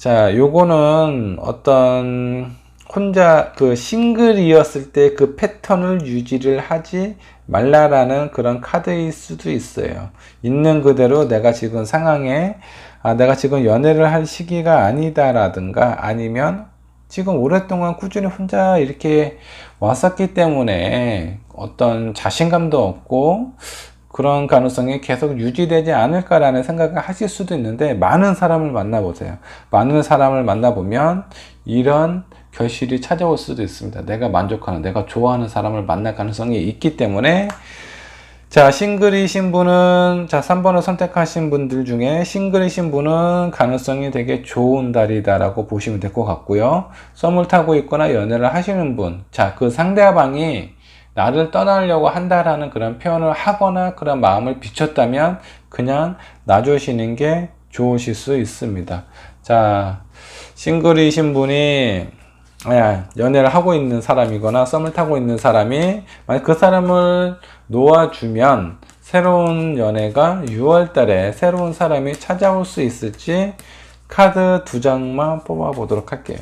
요거는 어떤 혼자 싱글이었을 때 그 패턴을 유지를 하지 말라라는 그런 카드일 수도 있어요. 있는 그대로 내가 지금 상황에, 내가 지금 연애를 할 시기가 아니다라든가, 아니면 지금 오랫동안 꾸준히 혼자 이렇게 왔었기 때문에 어떤 자신감도 없고, 그런 가능성이 계속 유지되지 않을까라는 생각을 하실 수도 있는데, 많은 사람을 만나보세요. 많은 사람을 만나보면 이런 결실이 찾아올 수도 있습니다. 내가 만족하는, 내가 좋아하는 사람을 만날 가능성이 있기 때문에, 싱글이신 분은, 3번을 선택하신 분들 중에 싱글이신 분은 가능성이 되게 좋은 달이다라고 보시면 될 것 같고요. 썸을 타고 있거나 연애를 하시는 분, 그 상대방이 나를 떠나려고 한다라는 그런 표현을 하거나 그런 마음을 비췄다면 그냥 놔주시는 게 좋으실 수 있습니다. 싱글이신 분이 연애를 하고 있는 사람이거나 썸을 타고 있는 사람이 만약 그 사람을 놓아주면 새로운 연애가 6월 달에 새로운 사람이 찾아올 수 있을지 카드 2장만 뽑아 보도록 할게요.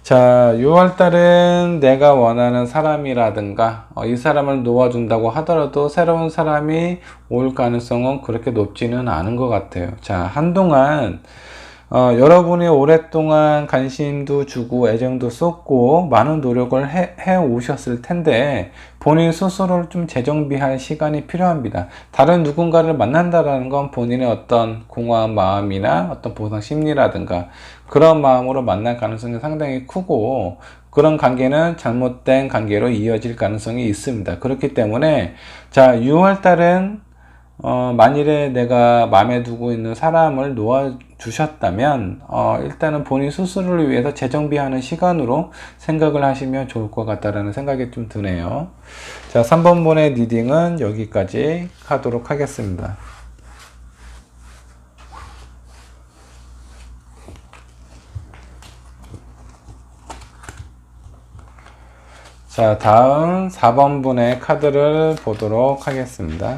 6월 달은 내가 원하는 사람이라든가 이 사람을 놓아준다고 하더라도 새로운 사람이 올 가능성은 그렇게 높지는 않은 것 같아요. 한동안 여러분이 오랫동안 관심도 주고 애정도 쏟고 많은 노력을 해 오셨을 텐데 본인 스스로를 좀 재정비할 시간이 필요합니다. 다른 누군가를 만난다라는 건 본인의 어떤 공허한 마음이나 어떤 보상 심리라든가 그런 마음으로 만날 가능성이 상당히 크고, 그런 관계는 잘못된 관계로 이어질 가능성이 있습니다. 그렇기 때문에 6월 달은 만일에 내가 마음에 두고 있는 사람을 놓아주셨다면 일단은 본인 스스로를 위해서 재정비하는 시간으로 생각을 하시면 좋을 것 같다라는 생각이 좀 드네요. 3번분의 리딩은 여기까지 하도록 하겠습니다. 다음 4번분의 카드를 보도록 하겠습니다.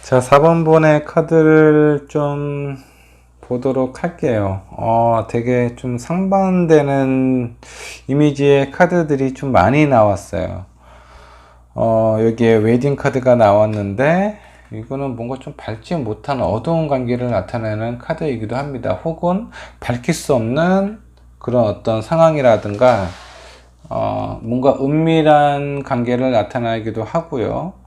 자, 4번분의 카드를 좀 보도록 할게요. 되게 좀 상반되는 이미지의 카드들이 좀 많이 나왔어요. 여기에 웨딩 카드가 나왔는데, 이거는 뭔가 좀 밝지 못한 어두운 관계를 나타내는 카드이기도 합니다. 혹은 밝힐 수 없는 그런 어떤 상황이라든가, 뭔가 은밀한 관계를 나타내기도 하고요.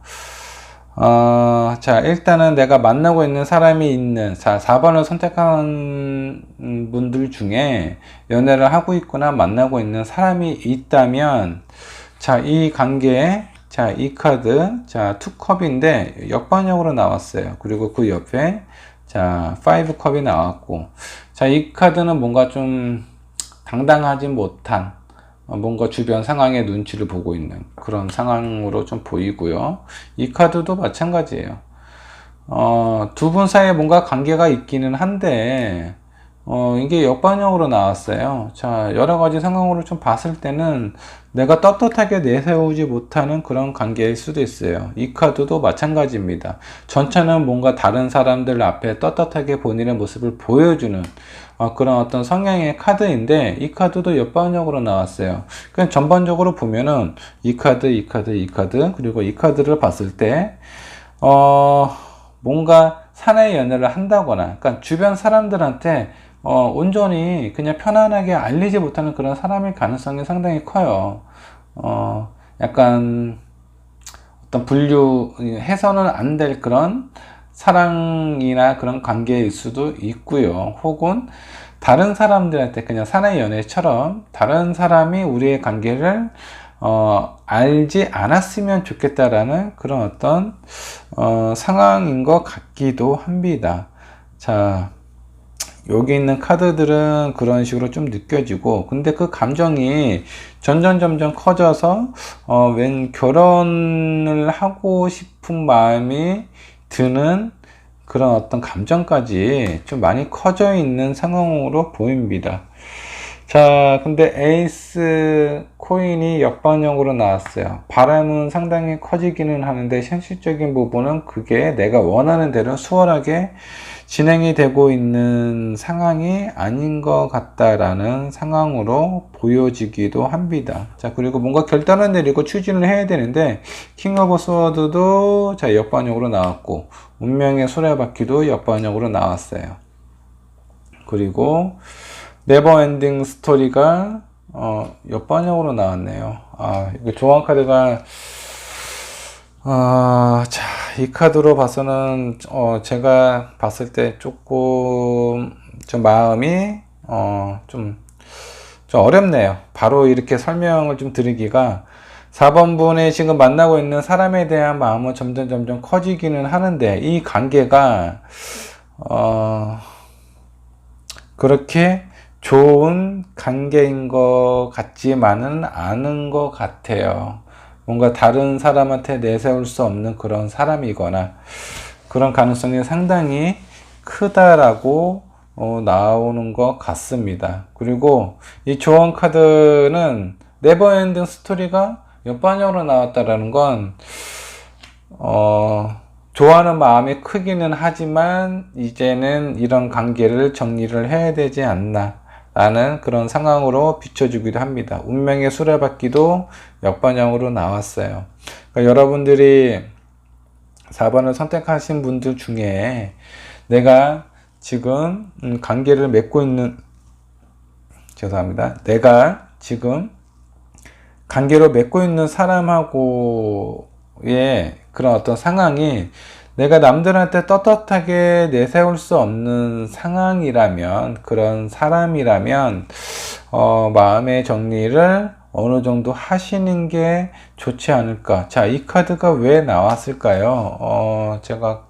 일단은 내가 만나고 있는 사람이 있는, 4번을 선택한 분들 중에 연애를 하고 있거나 만나고 있는 사람이 있다면, 이 관계에, 이 카드, 투컵인데 역반역으로 나왔어요. 그리고 그 옆에, 5컵이 나왔고, 이 카드는 뭔가 좀 당당하지 못한, 뭔가 주변 상황의 눈치를 보고 있는 그런 상황으로 좀 보이고요. 이 카드도 마찬가지예요. 두 분 사이에 뭔가 관계가 있기는 한데, 이게 역반영으로 나왔어요. 여러 가지 상황으로 좀 봤을 때는 내가 떳떳하게 내세우지 못하는 그런 관계일 수도 있어요. 이 카드도 마찬가지입니다. 전체는 뭔가 다른 사람들 앞에 떳떳하게 본인의 모습을 보여주는 그런 어떤 성향의 카드인데, 이 카드도 역반역으로 나왔어요. 그냥 전반적으로 보면은 이 카드, 이 카드, 이 카드, 그리고 이 카드를 봤을 때 뭔가 사내 연애를 한다거나, 그러니까 주변 사람들한테 온전히 그냥 편안하게 알리지 못하는 그런 사람일 가능성이 상당히 커요. 약간 어떤 분류해서는 안 될 그런 사랑이나 그런 관계일 수도 있고요. 혹은 다른 사람들한테 그냥 사내 연애처럼 다른 사람이 우리의 관계를 알지 않았으면 좋겠다라는 그런 어떤 상황인 것 같기도 합니다. 자, 여기 있는 카드들은 그런 식으로 좀 느껴지고, 근데 그 감정이 점점 커져서 웬 결혼을 하고 싶은 마음이 드는 그런 어떤 감정까지 좀 많이 커져 있는 상황으로 보입니다. 자, 근데 에이스 코인이 역반영으로 나왔어요. 바람은 상당히 커지기는 하는데 현실적인 부분은 그게 내가 원하는 대로 수월하게 진행이 되고 있는 상황이 아닌 것 같다라는 상황으로 보여지기도 합니다. 자, 그리고 뭔가 결단을 내리고 추진을 해야 되는데 킹 오브 스워드도 자, 역반영으로 나왔고 운명의 수레바퀴도 역반영으로 나왔어요. 그리고 네버엔딩 스토리가 역반영으로 나왔네요. 이거 조언 카드가 자, 이 카드로 봐서는 제가 봤을 때 조금 좀 마음이 좀 어렵네요. 바로 이렇게 설명을 좀 드리기가 4번 분이 지금 만나고 있는 사람에 대한 마음은 점점 커지기는 하는데 이 관계가 그렇게 좋은 관계인 것 같지만은 않은 것 같아요. 뭔가 다른 사람한테 내세울 수 없는 그런 사람이거나 그런 가능성이 상당히 크다라고 나오는 것 같습니다. 그리고 이 조언 카드는 네버엔딩 스토리가 역반영으로 나왔다라는 건 좋아하는 마음이 크기는 하지만 이제는 이런 관계를 정리를 해야 되지 않나 라는 그런 상황으로 비춰주기도 합니다. 운명의 수레바퀴도 역반영으로 나왔어요. 그러니까 여러분들이 4번을 선택하신 분들 중에 내가 지금 관계를 맺고 있는 내가 지금 관계로 맺고 있는 사람하고의 그런 어떤 상황이 내가 남들한테 떳떳하게 내세울 수 없는 상황이라면, 그런 사람이라면 마음의 정리를 어느 정도 하시는 게 좋지 않을까. 자, 이 카드가 왜 나왔을까요? 제가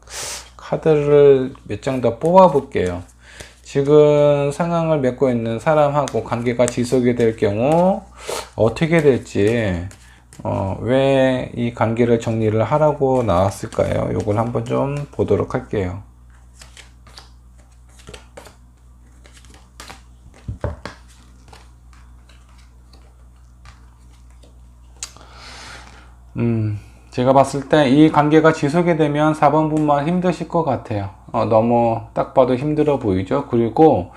카드를 몇 장 더 뽑아 볼게요. 지금 상황을 맺고 있는 사람하고 관계가 지속이 될 경우 어떻게 될지, 왜 이 관계를 정리를 하라고 나왔을까요? 요걸 한번 좀 보도록 할게요. 제가 봤을 때 이 관계가 지속이 되면 4번 분만 힘드실 것 같아요. 너무 딱 봐도 힘들어 보이죠? 그리고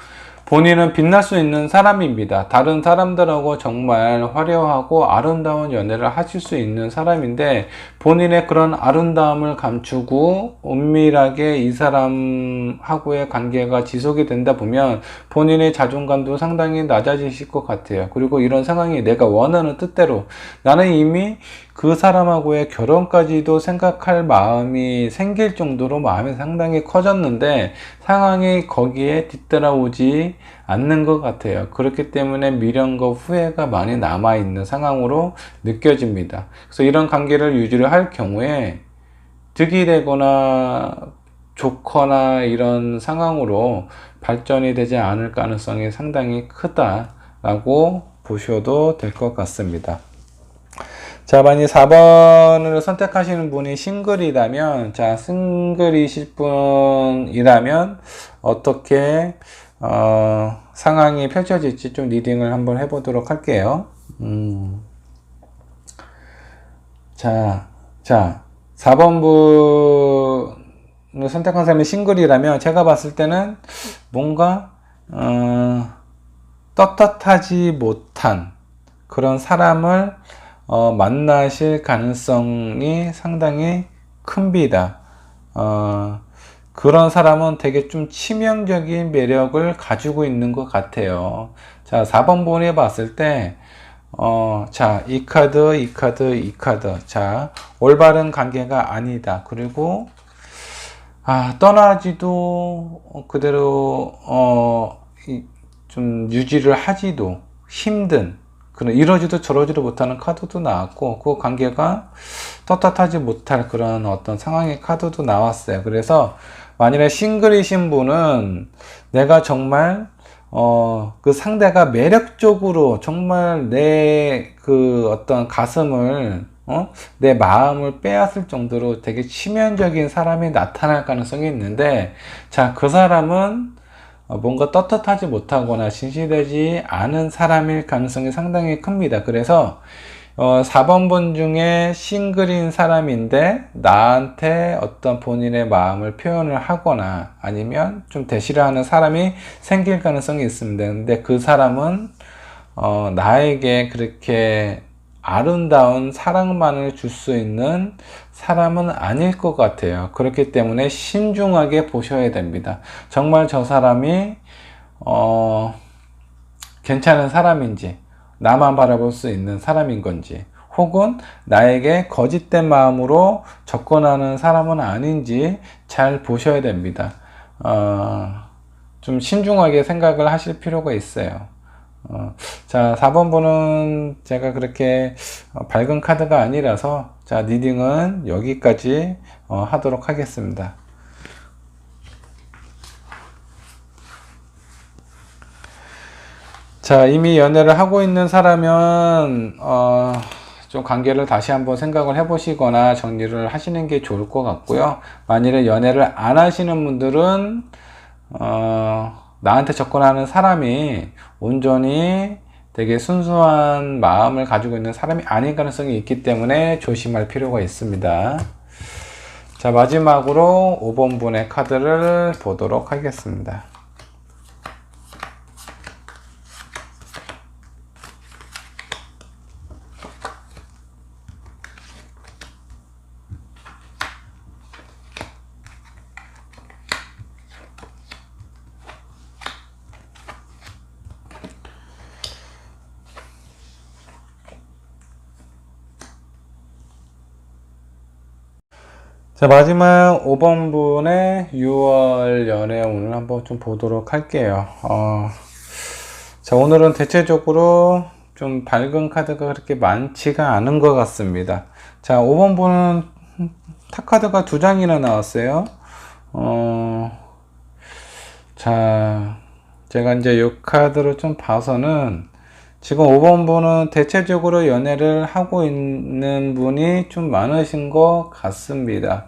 본인은 빛날 수 있는 사람입니다. 다른 사람들하고 정말 화려하고 아름다운 연애를 하실 수 있는 사람인데 본인의 그런 아름다움을 감추고 은밀하게 이 사람하고의 관계가 지속이 된다 보면 본인의 자존감도 상당히 낮아지실 것 같아요. 그리고 이런 상황이 내가 원하는 뜻대로 나는 이미 그 사람하고의 결혼까지도 생각할 마음이 생길 정도로 마음이 상당히 커졌는데 상황이 거기에 뒤따라오지 않는 것 같아요. 그렇기 때문에 미련과 후회가 많이 남아있는 상황으로 느껴집니다. 그래서 이런 관계를 유지를 할 경우에 득이 되거나 좋거나 이런 상황으로 발전이 되지 않을 가능성이 상당히 크다라고 보셔도 될 것 같습니다. 자, 만약 4번을 선택하시는 분이 싱글이라면, 자, 싱글이실 분이라면, 어떻게, 상황이 펼쳐질지 좀 리딩을 한번 해보도록 할게요. 자, 4번 분을 선택한 사람이 싱글이라면, 제가 봤을 때는 뭔가, 떳떳하지 못한 그런 사람을 만나실 가능성이 상당히 큽니다. 그런 사람은 되게 좀 치명적인 매력을 가지고 있는 것 같아요. 자, 4번 본에 봤을 때, 자, 이 카드. 자, 올바른 관계가 아니다. 그리고, 떠나지도 그대로, 좀 유지를 하지도 힘든 그런 이러지도 저러지도 못하는 카드도 나왔고 그 관계가 떳떳하지 못할 그런 어떤 상황의 카드도 나왔어요. 그래서 만일에 싱글이신 분은 내가 정말 그 상대가 매력적으로 정말 내 그 어떤 가슴을 내 마음을 빼앗을 정도로 되게 치명적인 사람이 나타날 가능성이 있는데 자, 그 사람은 뭔가 떳떳하지 못하거나 진실되지 않은 사람일 가능성이 상당히 큽니다. 그래서 4번 분 중에 싱글인 사람인데 나한테 어떤 본인의 마음을 표현을 하거나 아니면 좀 대시를 하는 사람이 생길 가능성이 있습니다. 근데 그 사람은 나에게 그렇게 아름다운 사랑만을 줄 수 있는 사람은 아닐 것 같아요. 그렇기 때문에 신중하게 보셔야 됩니다. 정말 저 사람이 괜찮은 사람인지 나만 바라볼 수 있는 사람인 건지 혹은 나에게 거짓된 마음으로 접근하는 사람은 아닌지 잘 보셔야 됩니다. 좀 신중하게 생각을 하실 필요가 있어요. 자, 4번 분은 제가 그렇게 밝은 카드가 아니라서 자, 리딩은 여기까지 하도록 하겠습니다. 자, 이미 연애를 하고 있는 사람은 좀 관계를 다시 한번 생각을 해보시거나 정리를 하시는 게 좋을 것 같고요. 만일에 연애를 안 하시는 분들은 나한테 접근하는 사람이 온전히 되게 순수한 마음을 가지고 있는 사람이 아닐 가능성이 있기 때문에 조심할 필요가 있습니다. 자, 마지막으로 5번 분의 카드를 보도록 하겠습니다. 자, 마지막 5번 분의 6월 연애 운을 한번 좀 보도록 할게요. 자, 오늘은 대체적으로 좀 밝은 카드가 그렇게 많지가 않은 것 같습니다. 자, 5번 분은 탑카드가 2장이나 나왔어요. 자, 제가 이제 이 카드를 좀 봐서는 지금 5번 분은 대체적으로 연애를 하고 있는 분이 좀 많으신 것 같습니다.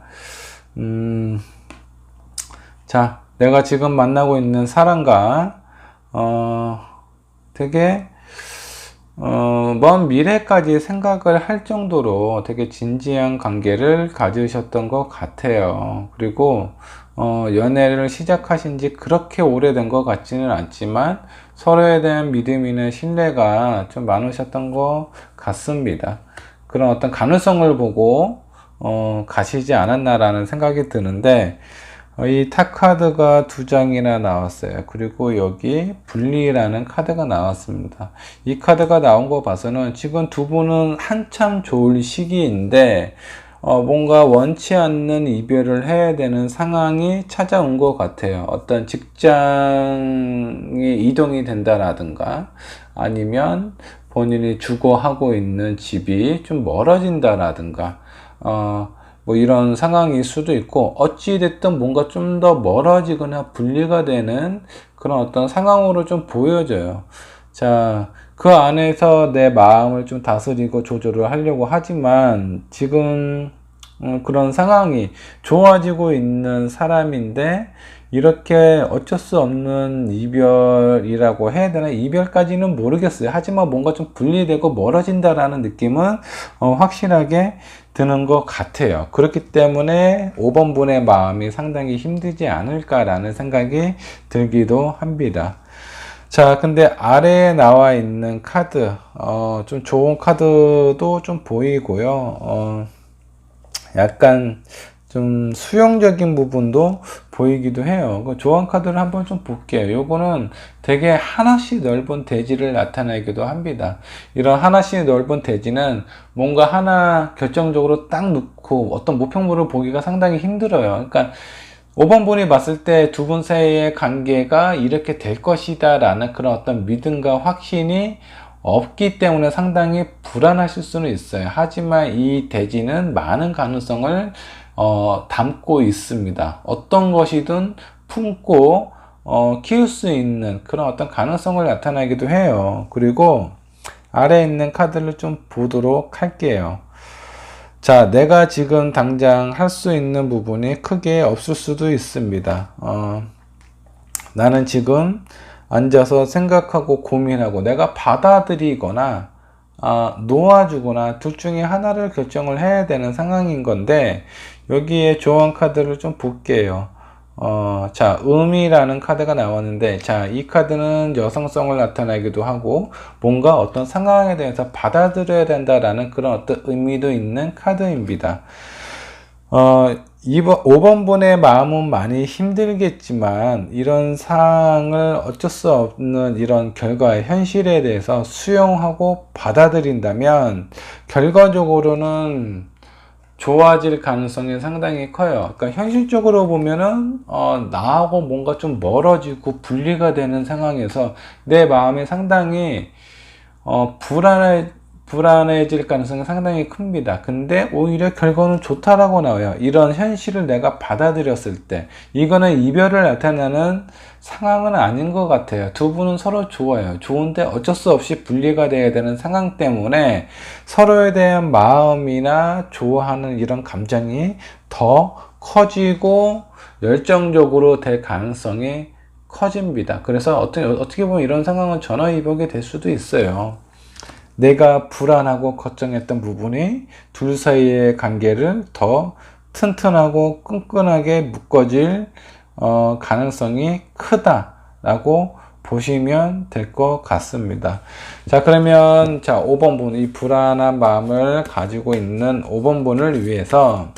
자, 내가 지금 만나고 있는 사람과 되게 먼 미래까지 생각을 할 정도로 되게 진지한 관계를 가지셨던 것 같아요. 그리고 연애를 시작하신 지 그렇게 오래된 것 같지는 않지만 서로에 대한 믿음이나 신뢰가 좀 많으셨던 것 같습니다. 그런 어떤 가능성을 보고 가시지 않았나라는 생각이 드는데 이 탑카드가 2장이나 나왔어요. 그리고 여기 분리라는 카드가 나왔습니다. 이 카드가 나온 거 봐서는 지금 두 분은 한참 좋을 시기인데 뭔가 원치 않는 이별을 해야 되는 상황이 찾아온 것 같아요. 어떤 직장이 이동이 된다라든가 아니면 본인이 주거하고 있는 집이 좀 멀어진다라든가 뭐 이런 상황일 수도 있고 어찌됐든 뭔가 좀 더 멀어지거나 분리가 되는 그런 어떤 상황으로 좀 보여져요. 자, 그 안에서 내 마음을 좀 다스리고 조절을 하려고 하지만 지금 그런 상황이 좋아지고 있는 사람인데 이렇게 어쩔 수 없는 이별이라고 해야 되나? 이별까지는 모르겠어요. 하지만 뭔가 좀 분리되고 멀어진다라는 느낌은 확실하게 드는 것 같아요. 그렇기 때문에 5번 분의 마음이 상당히 힘들지 않을까라는 생각이 들기도 합니다. 자, 근데 아래에 나와 있는 카드, 좀 좋은 카드도 좀 보이고요. 약간 좀 수용적인 부분도 보이기도 해요. 그 조언 카드를 한번 좀 볼게요. 요거는 되게 하나씩 넓은 대지를 나타내기도 합니다. 이런 하나씩 넓은 대지는 뭔가 하나 결정적으로 딱 놓고 어떤 목표물을 보기가 상당히 힘들어요. 그러니까 5번 분이 봤을 때 두 분 사이의 관계가 이렇게 될 것이다 라는 그런 어떤 믿음과 확신이 없기 때문에 상당히 불안하실 수는 있어요. 하지만 이 대지는 많은 가능성을 담고 있습니다. 어떤 것이든 품고 키울 수 있는 그런 어떤 가능성을 나타나기도 해요. 그리고 아래에 있는 카드를 좀 보도록 할게요. 자, 내가 지금 당장 할 수 있는 부분이 크게 없을 수도 있습니다. 나는 지금 앉아서 생각하고 고민하고 내가 받아들이거나 놓아주거나 둘 중에 하나를 결정을 해야 되는 상황인 건데, 여기에 조언 카드를 좀 볼게요. 자, 음이라는 카드가 나왔는데, 자, 이 카드는 여성성을 나타내기도 하고, 뭔가 어떤 상황에 대해서 받아들여야 된다라는 그런 어떤 의미도 있는 카드입니다. 5번 분의 마음은 많이 힘들겠지만, 이런 상황을 어쩔 수 없는 이런 결과의 현실에 대해서 수용하고 받아들인다면, 결과적으로는 좋아질 가능성이 상당히 커요. 그러니까 현실적으로 보면은 나하고 뭔가 좀 멀어지고 분리가 되는 상황에서 내 마음이 상당히 불안해질 가능성이 상당히 큽니다. 근데 오히려 결과는 좋다라고 나와요. 이런 현실을 내가 받아들였을 때 이거는 이별을 나타내는 상황은 아닌 것 같아요. 두 분은 서로 좋아요. 좋은데 어쩔 수 없이 분리가 돼야 되는 상황 때문에 서로에 대한 마음이나 좋아하는 이런 감정이 더 커지고 열정적으로 될 가능성이 커집니다. 그래서 어떻게 보면 이런 상황은 전화위복이 될 수도 있어요. 내가 불안하고 걱정했던 부분이 둘 사이의 관계를 더 튼튼하고 끈끈하게 묶어질 가능성이 크다라고 보시면 될 것 같습니다. 자, 그러면 5번 분, 이 불안한 마음을 가지고 있는 5번 분을 위해서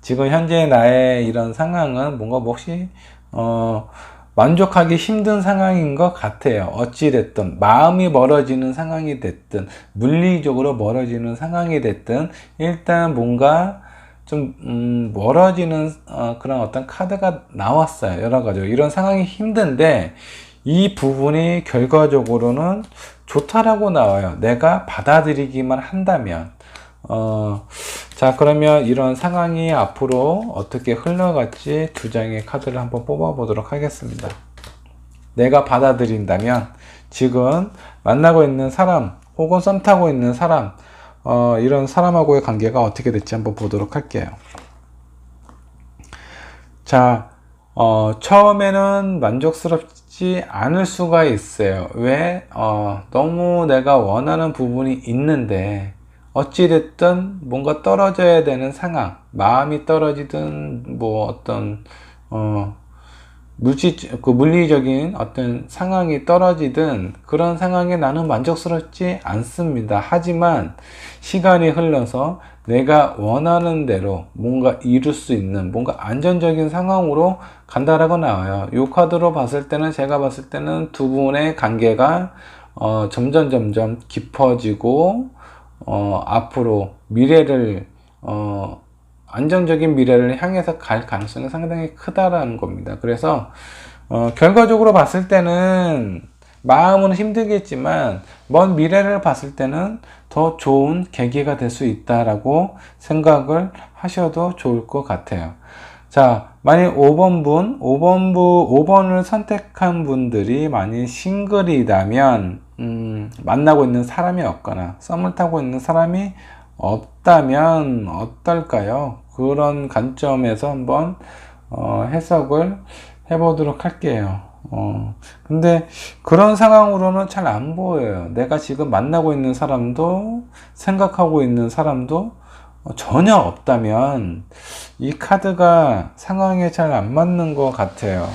지금 현재 나의 이런 상황은 뭔가 혹시 만족하기 힘든 상황인 것 같아요. 어찌됐든 마음이 멀어지는 상황이 됐든 물리적으로 멀어지는 상황이 됐든 일단 뭔가 좀 멀어지는 그런 어떤 카드가 나왔어요. 여러 가지 이런 상황이 힘든데 이 부분이 결과적으로는 좋다라고 나와요. 내가 받아들이기만 한다면. 자, 그러면 이런 상황이 앞으로 어떻게 흘러갈지 두 장의 카드를 한번 뽑아 보도록 하겠습니다. 내가 받아들인다면 지금 만나고 있는 사람 혹은 썸 타고 있는 사람, 이런 사람하고의 관계가 어떻게 될지 한번 보도록 할게요. 자, 처음에는 만족스럽지 않을 수가 있어요. 왜? 너무 내가 원하는 부분이 있는데 어찌됐든 뭔가 떨어져야 되는 상황, 마음이 떨어지든 뭐 어떤 물리적인 어떤 상황이 떨어지든 그런 상황에 나는 만족스럽지 않습니다. 하지만 시간이 흘러서 내가 원하는 대로 뭔가 이룰 수 있는 뭔가 안정적인 상황으로 간다라고 나와요. 이 카드로 봤을 때는, 제가 봤을 때는 두 분의 관계가 점점 깊어지고 앞으로 미래를 안정적인 미래를 향해서 갈 가능성이 상당히 크다라는 겁니다. 그래서 결과적으로 봤을 때는 마음은 힘들겠지만 먼 미래를 봤을 때는 더 좋은 계기가 될 수 있다라고 생각을 하셔도 좋을 것 같아요. 자, 만약 5번을 선택한 분들이 만약 싱글이라면 만나고 있는 사람이 없거나 썸을 타고 있는 사람이 없다면 어떨까요? 그런 관점에서 한번 해석을 해보도록 할게요. 근데 그런 상황으로는 잘 안 보여요. 내가 지금 만나고 있는 사람도 생각하고 있는 사람도 전혀 없다면 이 카드가 상황에 잘 안 맞는 것 같아요.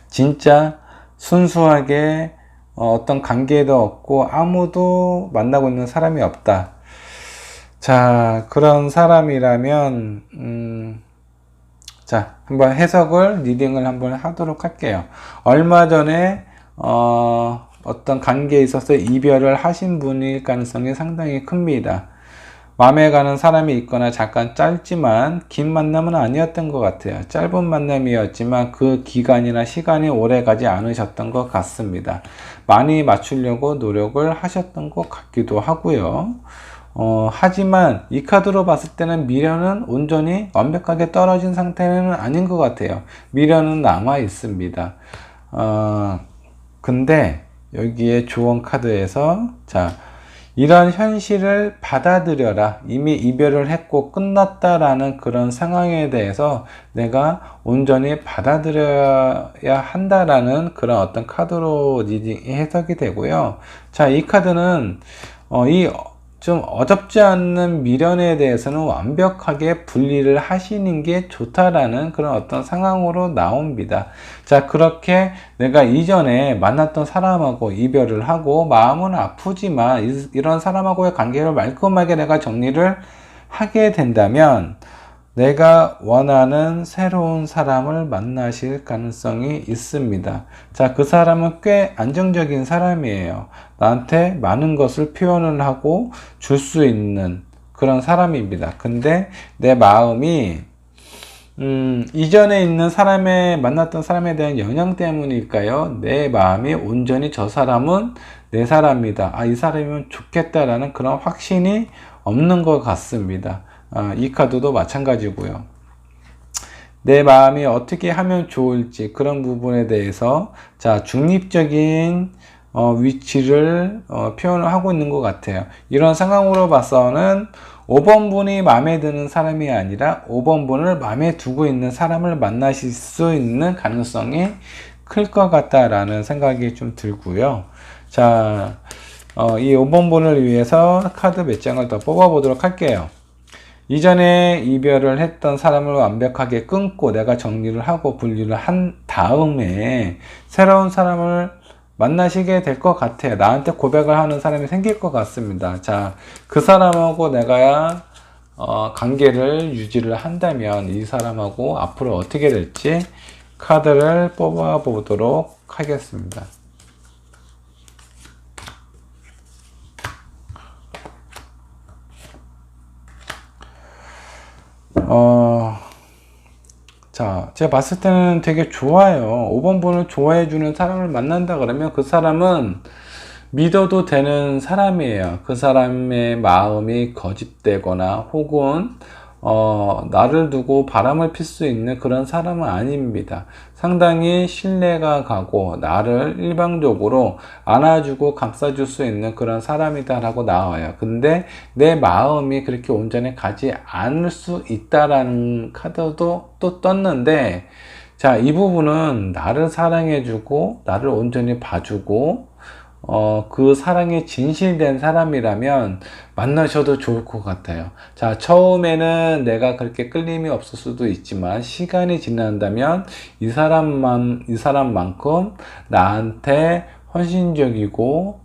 진짜 순수하게 어떤 관계도 없고 아무도 만나고 있는 사람이 없다. 자, 그런 사람이라면 자, 한번 해석을 리딩을 한번 하도록 할게요. 얼마 전에 어떤 관계에 있어서 이별을 하신 분일 가능성이 상당히 큽니다. 마음에 가는 사람이 있거나 잠깐 짧지만 긴 만남은 아니었던 것 같아요. 짧은 만남이었지만 그 기간이나 시간이 오래 가지 않으셨던 것 같습니다. 많이 맞추려고 노력을 하셨던 것 같기도 하고요. 하지만 이 카드로 봤을 때는 미련은 온전히 완벽하게 떨어진 상태는 아닌 것 같아요. 미련은 남아 있습니다. 근데 여기에 조언 카드에서 자, 이런 현실을 받아들여라. 이미 이별을 했고 끝났다라는 그런 상황에 대해서 내가 온전히 받아들여야 한다라는 그런 어떤 카드로 해석이 되고요. 자, 이 카드는 이 좀 어렵지 않는 미련에 대해서는 완벽하게 분리를 하시는 게 좋다라는 그런 어떤 상황으로 나옵니다. 자, 그렇게 내가 이전에 만났던 사람하고 이별을 하고 마음은 아프지만 이런 사람하고의 관계를 말끔하게 내가 정리를 하게 된다면 내가 원하는 새로운 사람을 만나실 가능성이 있습니다. 자, 그 사람은 꽤 안정적인 사람이에요. 나한테 많은 것을 표현을 하고 줄 수 있는 그런 사람입니다. 근데 내 마음이 이전에 있는 만났던 사람에 대한 영향 때문일까요? 내 마음이 온전히 저 사람은 내 사람이다. 이 사람이면 좋겠다라는 그런 확신이 없는 것 같습니다. 이 카드도 마찬가지고요. 내 마음이 어떻게 하면 좋을지 그런 부분에 대해서 자, 중립적인 위치를 표현을 하고 있는 것 같아요. 이런 상황으로 봐서는 5번 분이 마음에 드는 사람이 아니라 5번 분을 마음에 두고 있는 사람을 만나실 수 있는 가능성이 클 것 같다라는 생각이 좀 들고요. 자, 이 5번 분을 위해서 카드 몇 장을 더 뽑아 보도록 할게요. 이전에 이별을 했던 사람을 완벽하게 끊고 내가 정리를 하고 분리를 한 다음에 새로운 사람을 만나시게 될 것 같아요. 나한테 고백을 하는 사람이 생길 것 같습니다. 자, 그 사람하고 내가 관계를 유지를 한다면 이 사람하고 앞으로 어떻게 될지 카드를 뽑아 보도록 하겠습니다. 자, 제가 봤을 때는 되게 좋아요. 5번 분을 좋아해주는 사람을 만난다 그러면 그 사람은 믿어도 되는 사람이에요. 그 사람의 마음이 거짓되거나 혹은 나를 두고 바람을 필 수 있는 그런 사람은 아닙니다. 상당히 신뢰가 가고 나를 일방적으로 안아주고 감싸줄 수 있는 그런 사람이다 라고 나와요. 근데 내 마음이 그렇게 온전히 가지 않을 수 있다라는 카드도 또 떴는데 자, 이 부분은 나를 사랑해주고 나를 온전히 봐주고 그 사랑에 진실된 사람이라면 만나셔도 좋을 것 같아요. 자, 처음에는 내가 그렇게 끌림이 없을 수도 있지만 시간이 지난다면 이 사람만큼 나한테 헌신적이고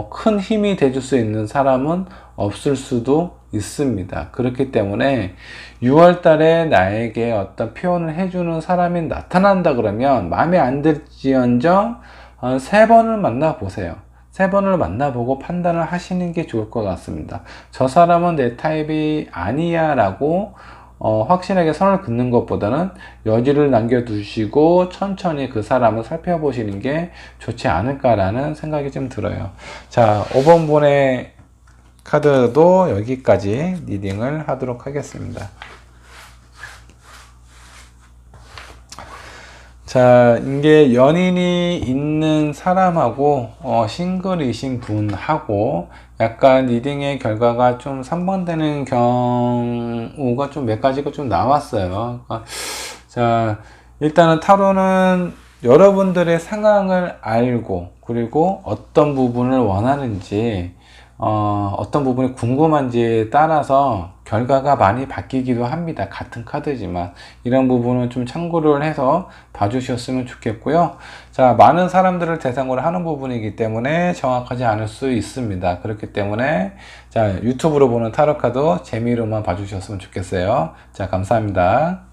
큰 힘이 돼줄 수 있는 사람은 없을 수도 있습니다. 그렇기 때문에 6월 달에 나에게 어떤 표현을 해주는 사람이 나타난다 그러면 마음에 안 들지언정 3번을 만나보세요. 3번을 만나보고 판단을 하시는 게 좋을 것 같습니다. 저 사람은 내 타입이 아니야 라고 확실하게 선을 긋는 것보다는 여지를 남겨두시고 천천히 그 사람을 살펴보시는 게 좋지 않을까라는 생각이 좀 들어요. 자, 5번 분의 카드도 여기까지 리딩을 하도록 하겠습니다. 자, 이게 연인이 있는 사람하고 싱글이신 분하고 약간 리딩의 결과가 좀 상반되는 경우가 좀 몇 가지가 좀 나왔어요. 자, 일단은 타로는 여러분들의 상황을 알고 그리고 어떤 부분을 원하는지 어떤 부분이 궁금한지에 따라서 결과가 많이 바뀌기도 합니다. 같은 카드지만 이런 부분은 좀 참고를 해서 봐주셨으면 좋겠고요. 자, 많은 사람들을 대상으로 하는 부분이기 때문에 정확하지 않을 수 있습니다. 그렇기 때문에 자, 유튜브로 보는 타로카드 재미로만 봐주셨으면 좋겠어요. 자, 감사합니다.